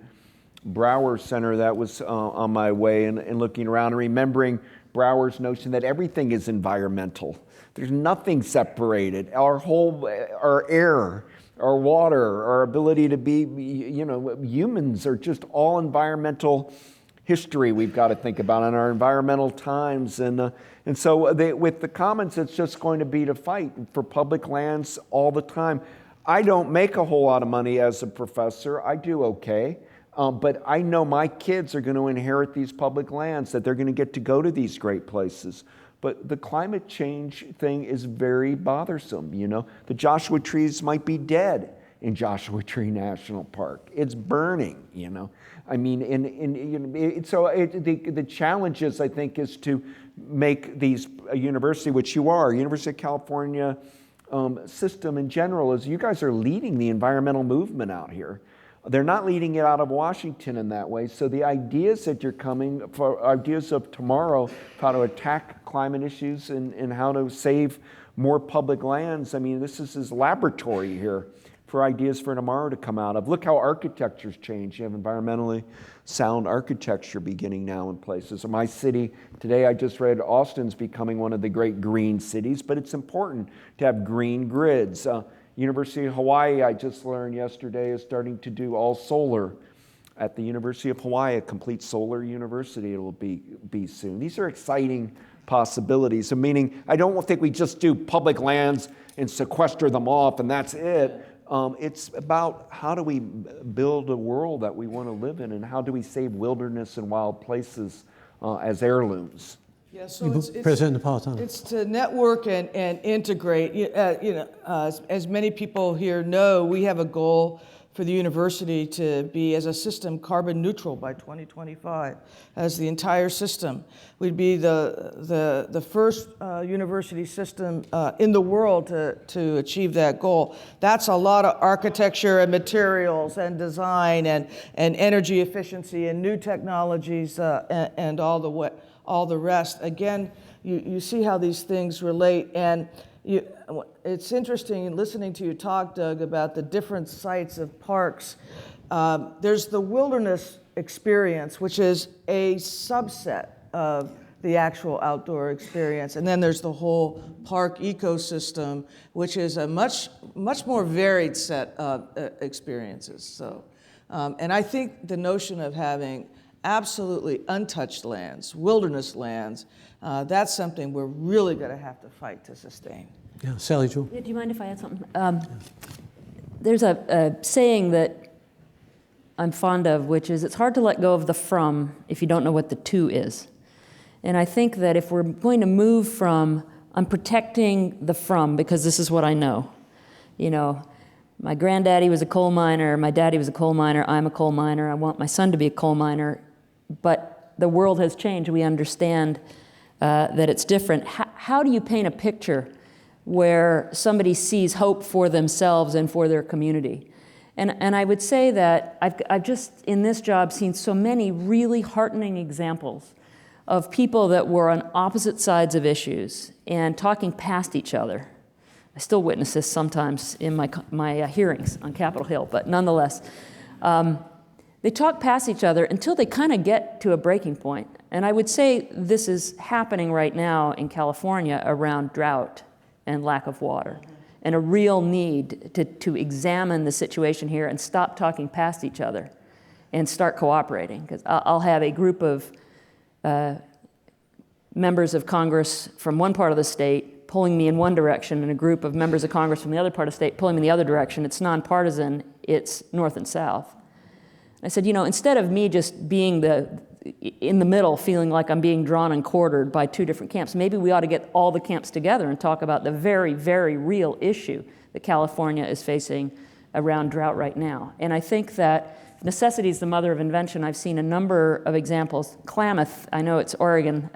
Brower Center that was on my way, and looking around and remembering Brower's notion that everything is environmental. There's nothing separated. Our air our water, our ability to be, humans are just all environmental history we've got to think about in our environmental times. And so with the Commons, it's just going to be to fight for public lands all the time. I don't make a whole lot of money as a professor. I do okay. But I know my kids are going to inherit these public lands, that they're going to get to go to these great places. But the climate change thing is very bothersome. The Joshua trees might be dead in Joshua Tree National Park. It's burning. I mean, the challenge is, I think, is to make these a university, which you are, University of California system in general, is you guys are leading the environmental movement out here. They're not leading it out of Washington in that way. So the ideas that you're coming for, ideas of tomorrow, how to attack climate issues and how to save more public lands, I mean, this is his laboratory here for ideas for tomorrow to come out of. Look how architecture's changed. You have environmentally sound architecture beginning now in places. In my city, today I just read Austin's becoming one of the great green cities, but it's important to have green grids. University of Hawaii, I just learned yesterday, is starting to do all solar at the University of Hawaii, a complete solar university it will be soon. These are exciting possibilities, meaning I don't think we just do public lands and sequester them off and that's it. It's about how do we build a world that we want to live in, and how do we save wilderness and wild places as heirlooms. Yeah, so President Napolitano. It's to network and integrate. As many people here know, we have a goal for the university to be, as a system, carbon neutral by 2025, as the entire system. We'd be the first university system in the world to achieve that goal. That's a lot of architecture and materials and design and energy efficiency and new technologies and all the rest. Again, you see how these things relate, and it's interesting listening to you talk, Doug, about the different sites of parks. There's the wilderness experience, which is a subset of the actual outdoor experience, and then there's the whole park ecosystem, which is a much more varied set of experiences. So, and I think the notion of having absolutely untouched lands, wilderness lands, that's something we're really going to have to fight to sustain. Yeah, Sally Jewell. Yeah, do you mind if I add something? There's a saying that I'm fond of, which is it's hard to let go of the from if you don't know what the to is. And I think that if we're going to move from, I'm protecting the from because this is what I know. My granddaddy was a coal miner, my daddy was a coal miner, I'm a coal miner, I want my son to be a coal miner, but the world has changed. We understand that it's different. How do you paint a picture where somebody sees hope for themselves and for their community? And I would say that I've just, in this job, seen so many really heartening examples of people that were on opposite sides of issues and talking past each other. I still witness this sometimes in my hearings on Capitol Hill, but nonetheless, they talk past each other until they kind of get to a breaking point. And I would say this is happening right now in California around drought and lack of water, and a real need to examine the situation here and stop talking past each other and start cooperating. Because I'll have a group of members of Congress from one part of the state pulling me in one direction and a group of members of Congress from the other part of the state pulling me in the other direction. It's nonpartisan, it's north and south. I said, instead of me just being in the middle, feeling like I'm being drawn and quartered by two different camps, maybe we ought to get all the camps together and talk about the very, very real issue that California is facing around drought right now. And I think that necessity is the mother of invention. I've seen a number of examples. Klamath, I know it's Oregon,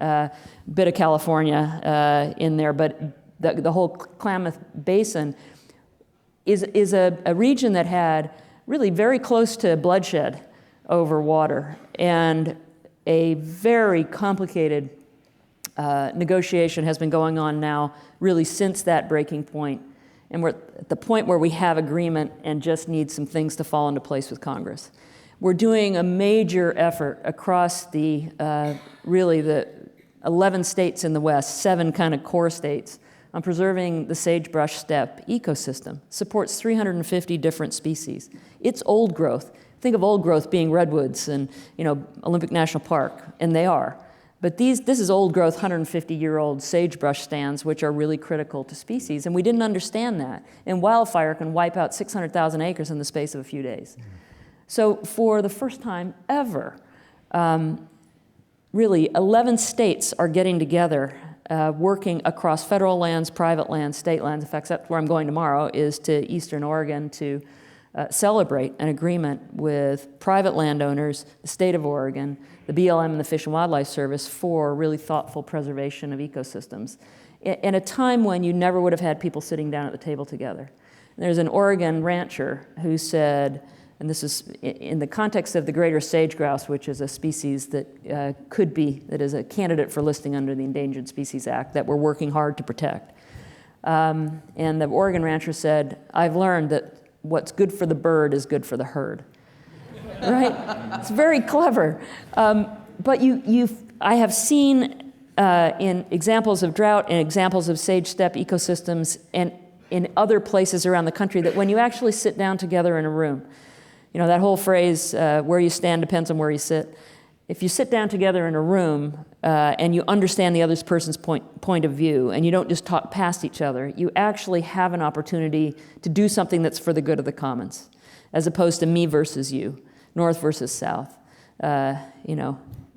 bit of California in there, but the whole Klamath Basin is a region that had really very close to bloodshed over water, and a very complicated negotiation has been going on now really since that breaking point. And we're at the point where we have agreement and just need some things to fall into place with Congress. We're doing a major effort across the 11 states in the West, 7 kind of core states, on preserving the sagebrush steppe ecosystem. Supports 350 different species. It's old growth. Think of old growth being redwoods and Olympic National Park, and they are. But this is old growth, 150-year-old sagebrush stands, which are really critical to species, and we didn't understand that. And wildfire can wipe out 600,000 acres in the space of a few days. So for the first time ever, really 11 states are getting together, working across federal lands, private lands, state lands. In fact, that's where I'm going tomorrow, is to Eastern Oregon to celebrate an agreement with private landowners, the state of Oregon, the BLM and the Fish and Wildlife Service for really thoughtful preservation of ecosystems in a time when you never would have had people sitting down at the table together. And there's an Oregon rancher who said, and this is in the context of the greater sage-grouse, which is a species that that is a candidate for listing under the Endangered Species Act that we're working hard to protect. And the Oregon rancher said, "I've learned that what's good for the bird is good for the herd." Right? It's very clever. But I have seen in examples of drought and examples of sage steppe ecosystems and in other places around the country that when you actually sit down together in a room, that whole phrase, where you stand depends on where you sit. If you sit down together in a room and you understand the other person's point of view and you don't just talk past each other, you actually have an opportunity to do something that's for the good of the commons, as opposed to me versus you, north versus south,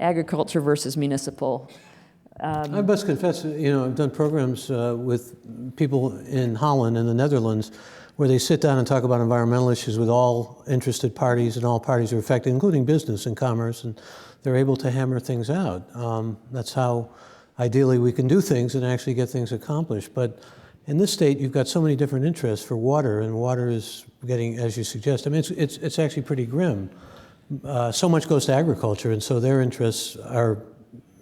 agriculture versus municipal. I must confess, I've done programs with people in Holland and the Netherlands where they sit down and talk about environmental issues with all interested parties, and all parties are affected, including business and commerce, and they're able to hammer things out. That's how ideally we can do things and actually get things accomplished. But in this state, you've got so many different interests for water, and water is getting, as you suggest, it's actually pretty grim. So much goes to agriculture, and so their interests are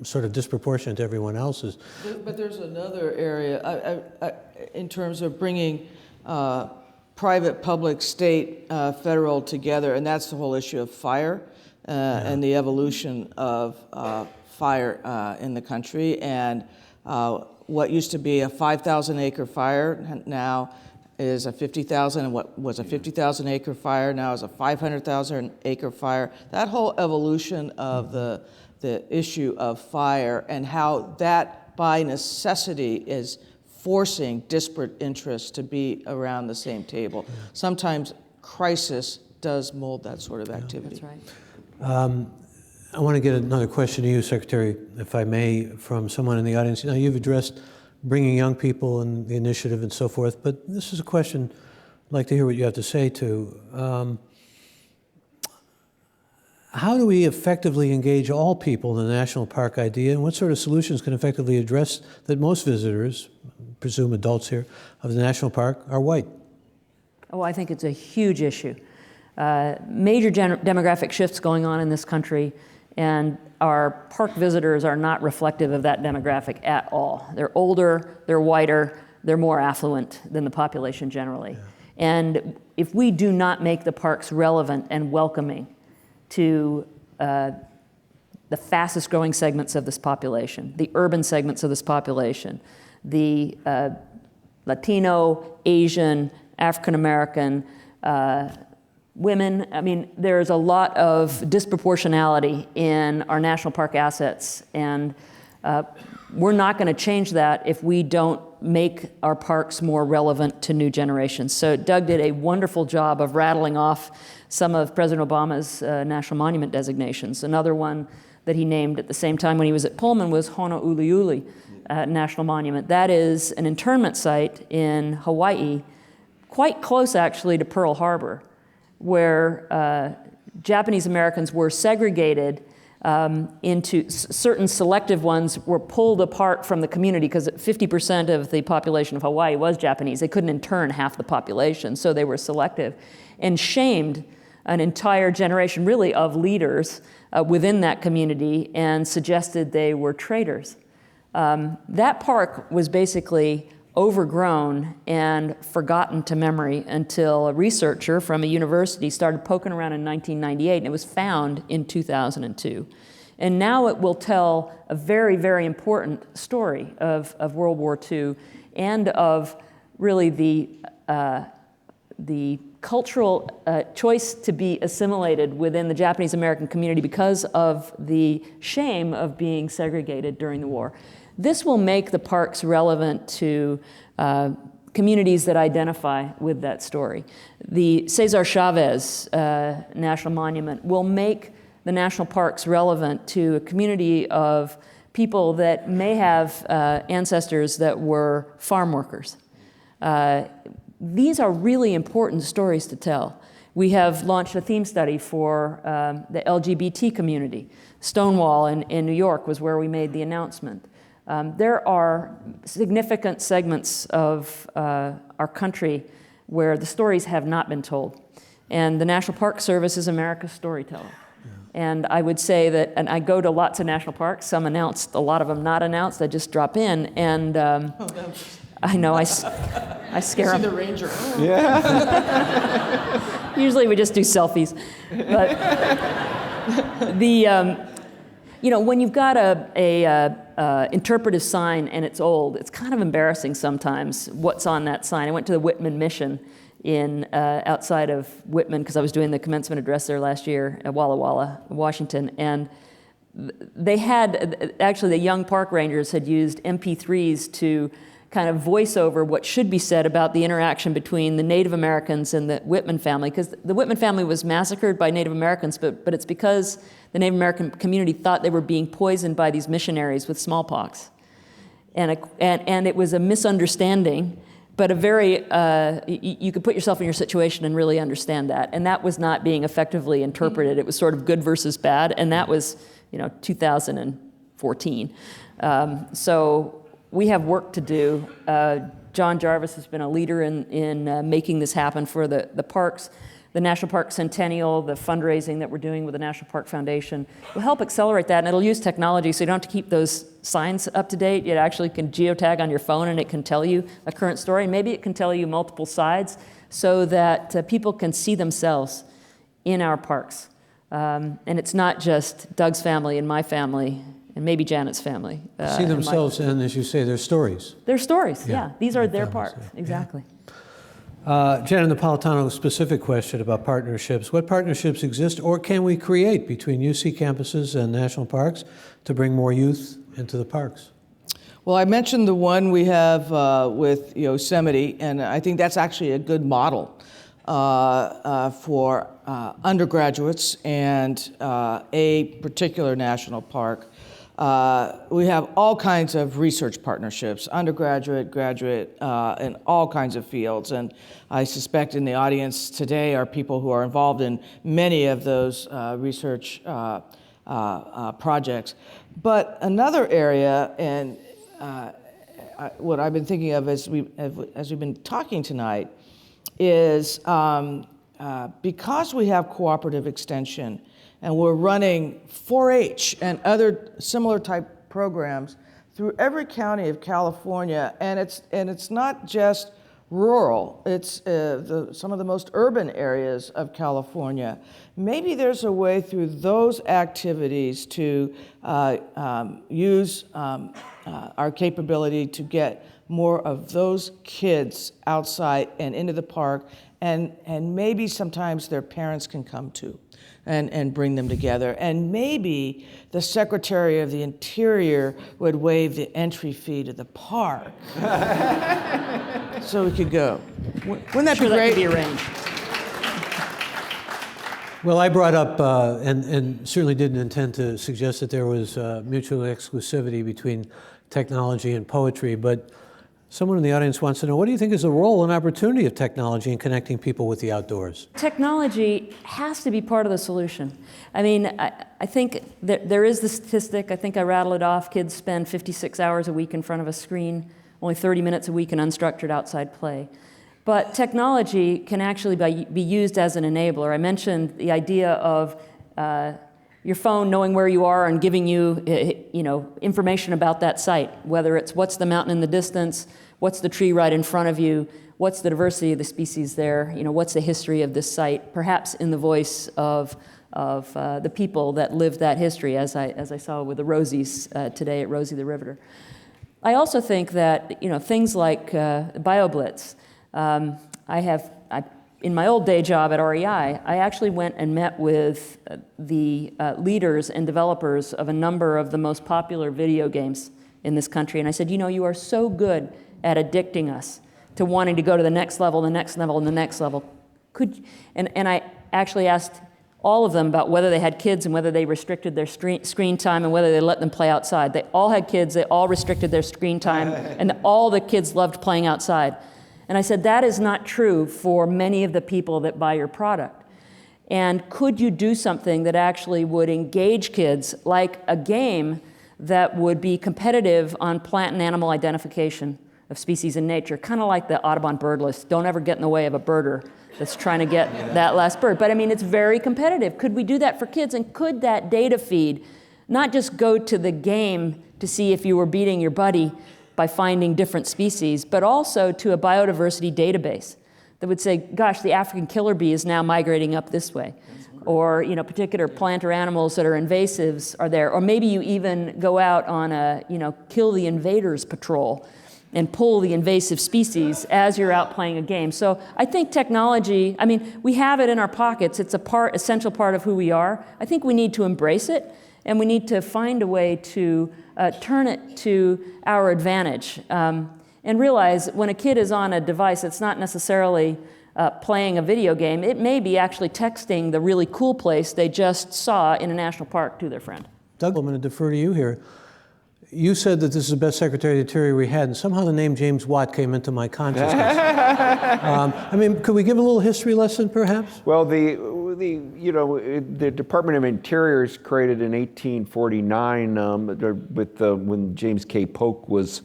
sort of disproportionate to everyone else's. But there's another area in terms of bringing private, public, state, federal together, and that's the whole issue of fire and the evolution of fire in the country. And what used to be a 5,000 acre fire now is a 50,000, and what was a 50,000 acre fire now is a 500,000 acre fire. That whole evolution of the issue of fire and how that by necessity is forcing disparate interests to be around the same table. Sometimes crisis does mold that sort of activity. That's right. I want to get another question to you, Secretary, if I may, from someone in the audience. Now, you've addressed bringing young people and the initiative and so forth, but this is a question I'd like to hear what you have to say to. How do we effectively engage all people in the national park idea, and what sort of solutions can effectively address that most visitors, presume adults here, of the national park are white? Oh, I think it's a huge issue. Major demographic shifts going on in this country, and our park visitors are not reflective of that demographic at all. They're older, they're whiter, they're more affluent than the population generally. Yeah. And if we do not make the parks relevant and welcoming to the fastest growing segments of this population, the urban segments of this population, the Latino, Asian, African American, women. There's a lot of disproportionality in our national park assets, and we're not going to change that if we don't make our parks more relevant to new generations. So Doug did a wonderful job of rattling off some of President Obama's national monument designations. Another one that he named at the same time when he was at Pullman was Honouliuli National Monument. That is an internment site in Hawaii, quite close actually to Pearl Harbor, where Japanese Americans were segregated into certain selective ones were pulled apart from the community because 50% of the population of Hawaii was Japanese. They couldn't intern half the population, so they were selective and shamed an entire generation really of leaders within that community and suggested they were traitors. That park was basically overgrown and forgotten to memory until a researcher from a university started poking around in 1998, and it was found in 2002. And now it will tell a very, very important story of World War II and of really the cultural choice to be assimilated within the Japanese American community because of the shame of being segregated during the war. This will make the parks relevant to communities that identify with that story. The Cesar Chavez National Monument will make the national parks relevant to a community of people that may have ancestors that were farm workers. These are really important stories to tell. We have launched a theme study for the LGBT community. Stonewall in New York was where we made the announcement. There are significant segments of our country where the stories have not been told. And the National Park Service is America's storyteller. And I would say that, and I go to lots of national parks, some announced, a lot of them not announced. I just drop in, and I know I scare them. See the ranger. Yeah. Usually we just do selfies. But when you've got a interpretive sign and it's old, it's kind of embarrassing sometimes what's on that sign. I went to the Whitman Mission in outside of Whitman because I was doing the commencement address there last year at Walla Walla, Washington, and they had, actually the young park rangers had used MP3s to kind of voice over what should be said about the interaction between the Native Americans and the Whitman family, because the Whitman family was massacred by Native Americans, but it's because the Native American community thought they were being poisoned by these missionaries with smallpox. And it was a misunderstanding, but a very, you could put yourself in your situation and really understand that. And that was not being effectively interpreted. It was sort of good versus bad, and that was, 2014. So we have work to do. John Jarvis has been a leader in making this happen for the parks. The National Park Centennial, the fundraising that we're doing with the National Park Foundation will help accelerate that, and it'll use technology so you don't have to keep those signs up to date. You actually can geotag on your phone and it can tell you a current story. Maybe it can tell you multiple sides so that people can see themselves in our parks. And it's not just Doug's family and my family and maybe Janet's family. See themselves in, as you say, their stories. Their stories, yeah. These are their parks, exactly. Janet Napolitano, specific question about partnerships. What partnerships exist or can we create between UC campuses and national parks to bring more youth into the parks? Well, I mentioned the one we have with Yosemite, and I think that's actually a good model for undergraduates and a particular national park. We have all kinds of research partnerships, undergraduate, graduate, in all kinds of fields. And I suspect in the audience today are people who are involved in many of those research projects. But another area, and what I've been thinking of as we've been talking tonight, is because we have cooperative extension, and we're running 4-H and other similar type programs through every county of California, and it's not just rural, it's some of the most urban areas of California. Maybe there's a way through those activities to use our capability to get more of those kids outside and into the park, and maybe sometimes their parents can come too. And bring them together. And maybe the Secretary of the Interior would waive the entry fee to the park so we could go. Wouldn't that be great? That could be arranged. Well, I brought up, and certainly didn't intend to suggest that there was mutual exclusivity between technology and poetry, but someone in the audience wants to know, what do you think is the role and opportunity of technology in connecting people with the outdoors? Technology has to be part of the solution. I mean, I think that there is the statistic, I think I rattled it off, kids spend 56 hours a week in front of a screen, only 30 minutes a week in unstructured outside play. But technology can actually be used as an enabler. I mentioned the idea of your phone knowing where you are and giving you, information about that site, whether it's what's the mountain in the distance, what's the tree right in front of you, what's the diversity of the species there, what's the history of this site, perhaps in the voice of the people that lived that history, as I saw with the Rosies today at Rosie the Riveter. I also think that things like BioBlitz. In my old day job at REI, I actually went and met with the leaders and developers of a number of the most popular video games in this country, and I said, you are so good at addicting us to wanting to go to the next level, the next level, and the next level. And I actually asked all of them about whether they had kids and whether they restricted their screen time and whether they let them play outside. They all had kids, they all restricted their screen time, and all the kids loved playing outside. And I said, that is not true for many of the people that buy your product. And could you do something that actually would engage kids, like a game that would be competitive on plant and animal identification of species in nature, kind of like the Audubon bird list. Don't ever get in the way of a birder that's trying to get that last bird. But I mean, it's very competitive. Could we do that for kids? And could that data feed not just go to the game to see if you were beating your buddy by finding different species, but also to a biodiversity database that would say, gosh, the African killer bee is now migrating up this way. Or particular plant or animals that are invasives are there. Or maybe you even go out on a kill the invaders patrol and pull the invasive species as you're out playing a game. So I think technology, we have it in our pockets. It's essential part of who we are. I think we need to embrace it, and we need to find a way to turn it to our advantage. And realize when a kid is on a device, it's not necessarily playing a video game. It may be actually texting the really cool place they just saw in a national park to their friend. Doug, I'm going to defer to you here. You said that this is the best Secretary of the Interior we had, and somehow the name James Watt came into my consciousness. Could we give a little history lesson, perhaps? Well, the Department of Interior was created in 1849 when James K. Polk was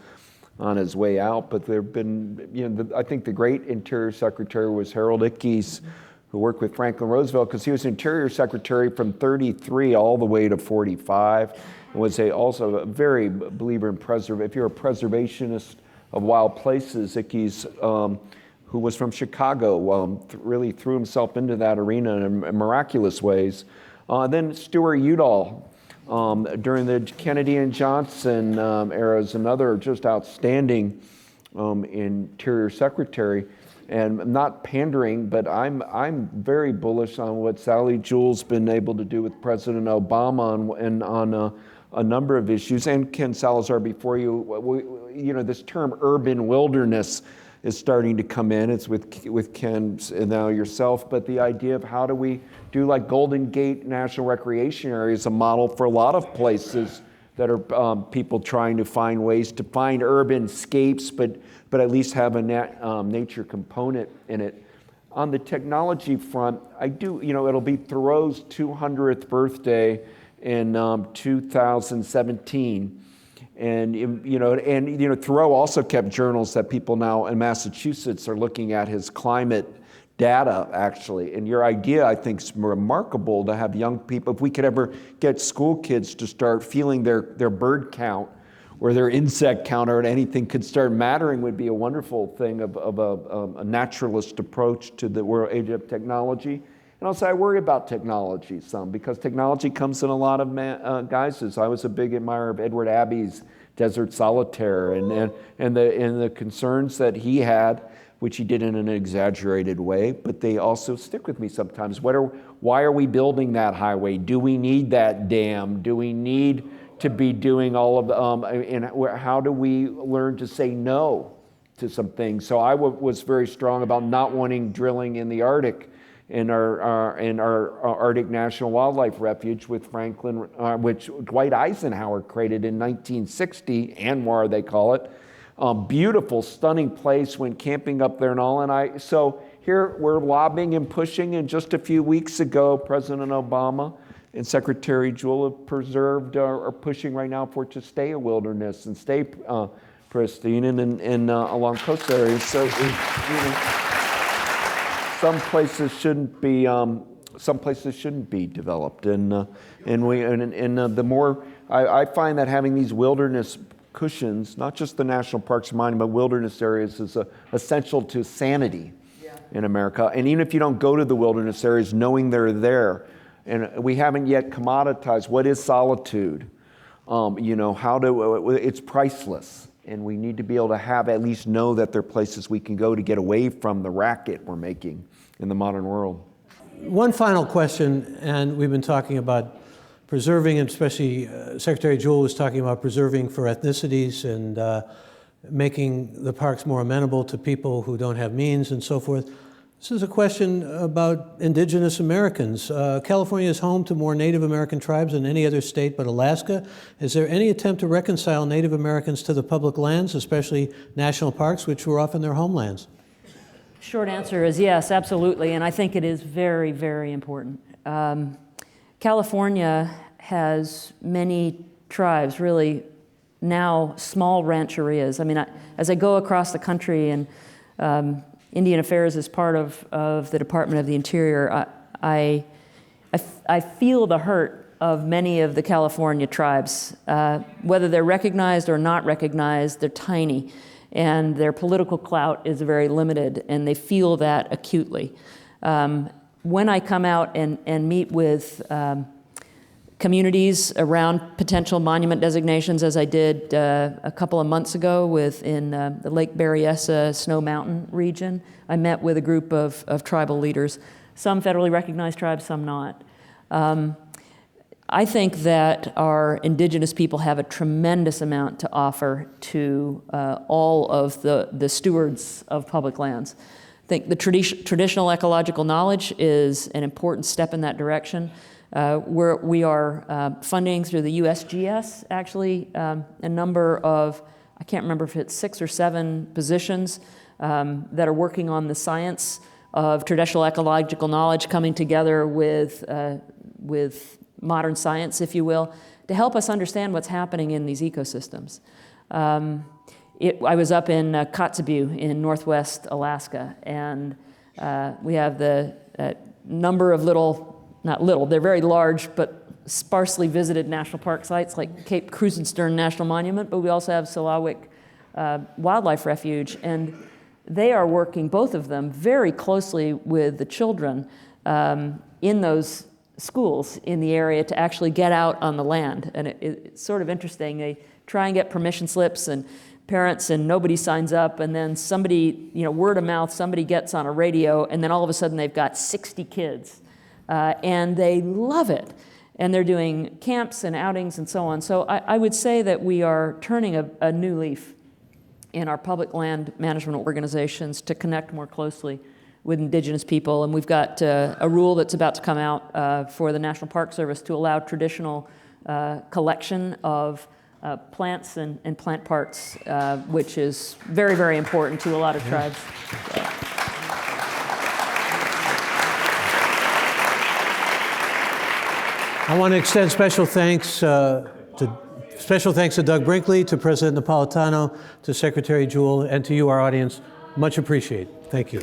on his way out. But there have been, I think the great Interior Secretary was Harold Ickes, who worked with Franklin Roosevelt, because he was Interior Secretary from 33 all the way to 45. And was also a very believer in if you're a preservationist of wild places, Ickes, who was from Chicago, really threw himself into that arena in miraculous ways. Then Stuart Udall, during the Kennedy and Johnson eras, another just outstanding Interior Secretary. And I'm not pandering, but I'm very bullish on what Sally Jewell's been able to do with President Obama on a number of issues. And Ken Salazar before you, this term urban wilderness is starting to come in. It's with Ken and now yourself, but the idea of how do we do like Golden Gate National Recreation Area is a model for a lot of places that are people trying to find ways to find urban scapes, but at least have a nature component in it. On the technology front, it'll be Thoreau's 200th birthday in 2017. And Thoreau also kept journals that people now in Massachusetts are looking at his climate data, actually. And your idea, I think, is remarkable to have young people, if we could ever get school kids to start feeling their bird count or their insect count or anything could start mattering, would be a wonderful thing of a naturalist approach to the world age of technology. And also I worry about technology some, because technology comes in a lot of guises. I was a big admirer of Edward Abbey's Desert Solitaire and the concerns that he had, which he did in an exaggerated way, but they also stick with me sometimes. Why are we building that highway? Do we need that dam? Do we need to be doing all of and how do we learn to say no to some things? So I was very strong about not wanting drilling in the Arctic in our Arctic National Wildlife Refuge with Franklin, which Dwight Eisenhower created in 1960, ANWR they call it. Beautiful, stunning place, went camping up there and all. So here we're lobbying and pushing, and just a few weeks ago, President Obama and Secretary Jewell have are pushing right now for it to stay a wilderness and stay pristine and along coast areas. So some places shouldn't be developed, and the more I find that having these wilderness cushions, not just the national parks and monuments, but wilderness areas, is essential to sanity in America. And even if you don't go to the wilderness areas, knowing they're there And we haven't yet commoditized what is solitude. It's priceless. And we need to be able to at least know that there are places we can go to get away from the racket we're making in the modern world. One final question, and we've been talking about preserving, and especially Secretary Jewell was talking about preserving for ethnicities and making the parks more amenable to people who don't have means and so forth. This is a question about indigenous Americans. California is home to more Native American tribes than any other state but Alaska. Is there any attempt to reconcile Native Americans to the public lands, especially national parks, which were often their homelands? Short answer is yes, absolutely, and I think it is very, very important. California has many tribes, really now small rancherias. I mean, as I go across the country, and Indian Affairs is part of the Department of the Interior, I feel the hurt of many of the California tribes. Whether they're recognized or not recognized, they're tiny, and their political clout is very limited, and they feel that acutely. When I come out and meet with communities around potential monument designations, as I did a couple of months ago in the Lake Berryessa Snow Mountain region, I met with a group of tribal leaders, some federally recognized tribes, some not. I think that our indigenous people have a tremendous amount to offer to all of the stewards of public lands. I think the traditional ecological knowledge is an important step in that direction. We are funding through the USGS, actually, a number of, I can't remember if it's 6 or 7 positions that are working on the science of traditional ecological knowledge coming together with modern science, if you will, to help us understand what's happening in these ecosystems. I was up in Kotzebue in northwest Alaska, and we have the number of not little, they're very large, but sparsely visited national park sites like Cape Krusenstern National Monument, but we also have Selawik Wildlife Refuge, and they are working, both of them, very closely with the children in those schools in the area to actually get out on the land. And it's sort of interesting. They try and get permission slips and parents, and nobody signs up, and then somebody, word of mouth, somebody gets on a radio, and then all of a sudden they've got 60 kids. And they love it. And they're doing camps and outings and so on. So I would say that we are turning a new leaf in our public land management organizations to connect more closely with indigenous people. And we've got a rule that's about to come out for the National Park Service to allow traditional collection of plants and plant parts, which is very, very important to a lot of tribes. I want to extend special thanks to Doug Brinkley, to President Napolitano, to Secretary Jewell, and to you, our audience. Much appreciated. Thank you.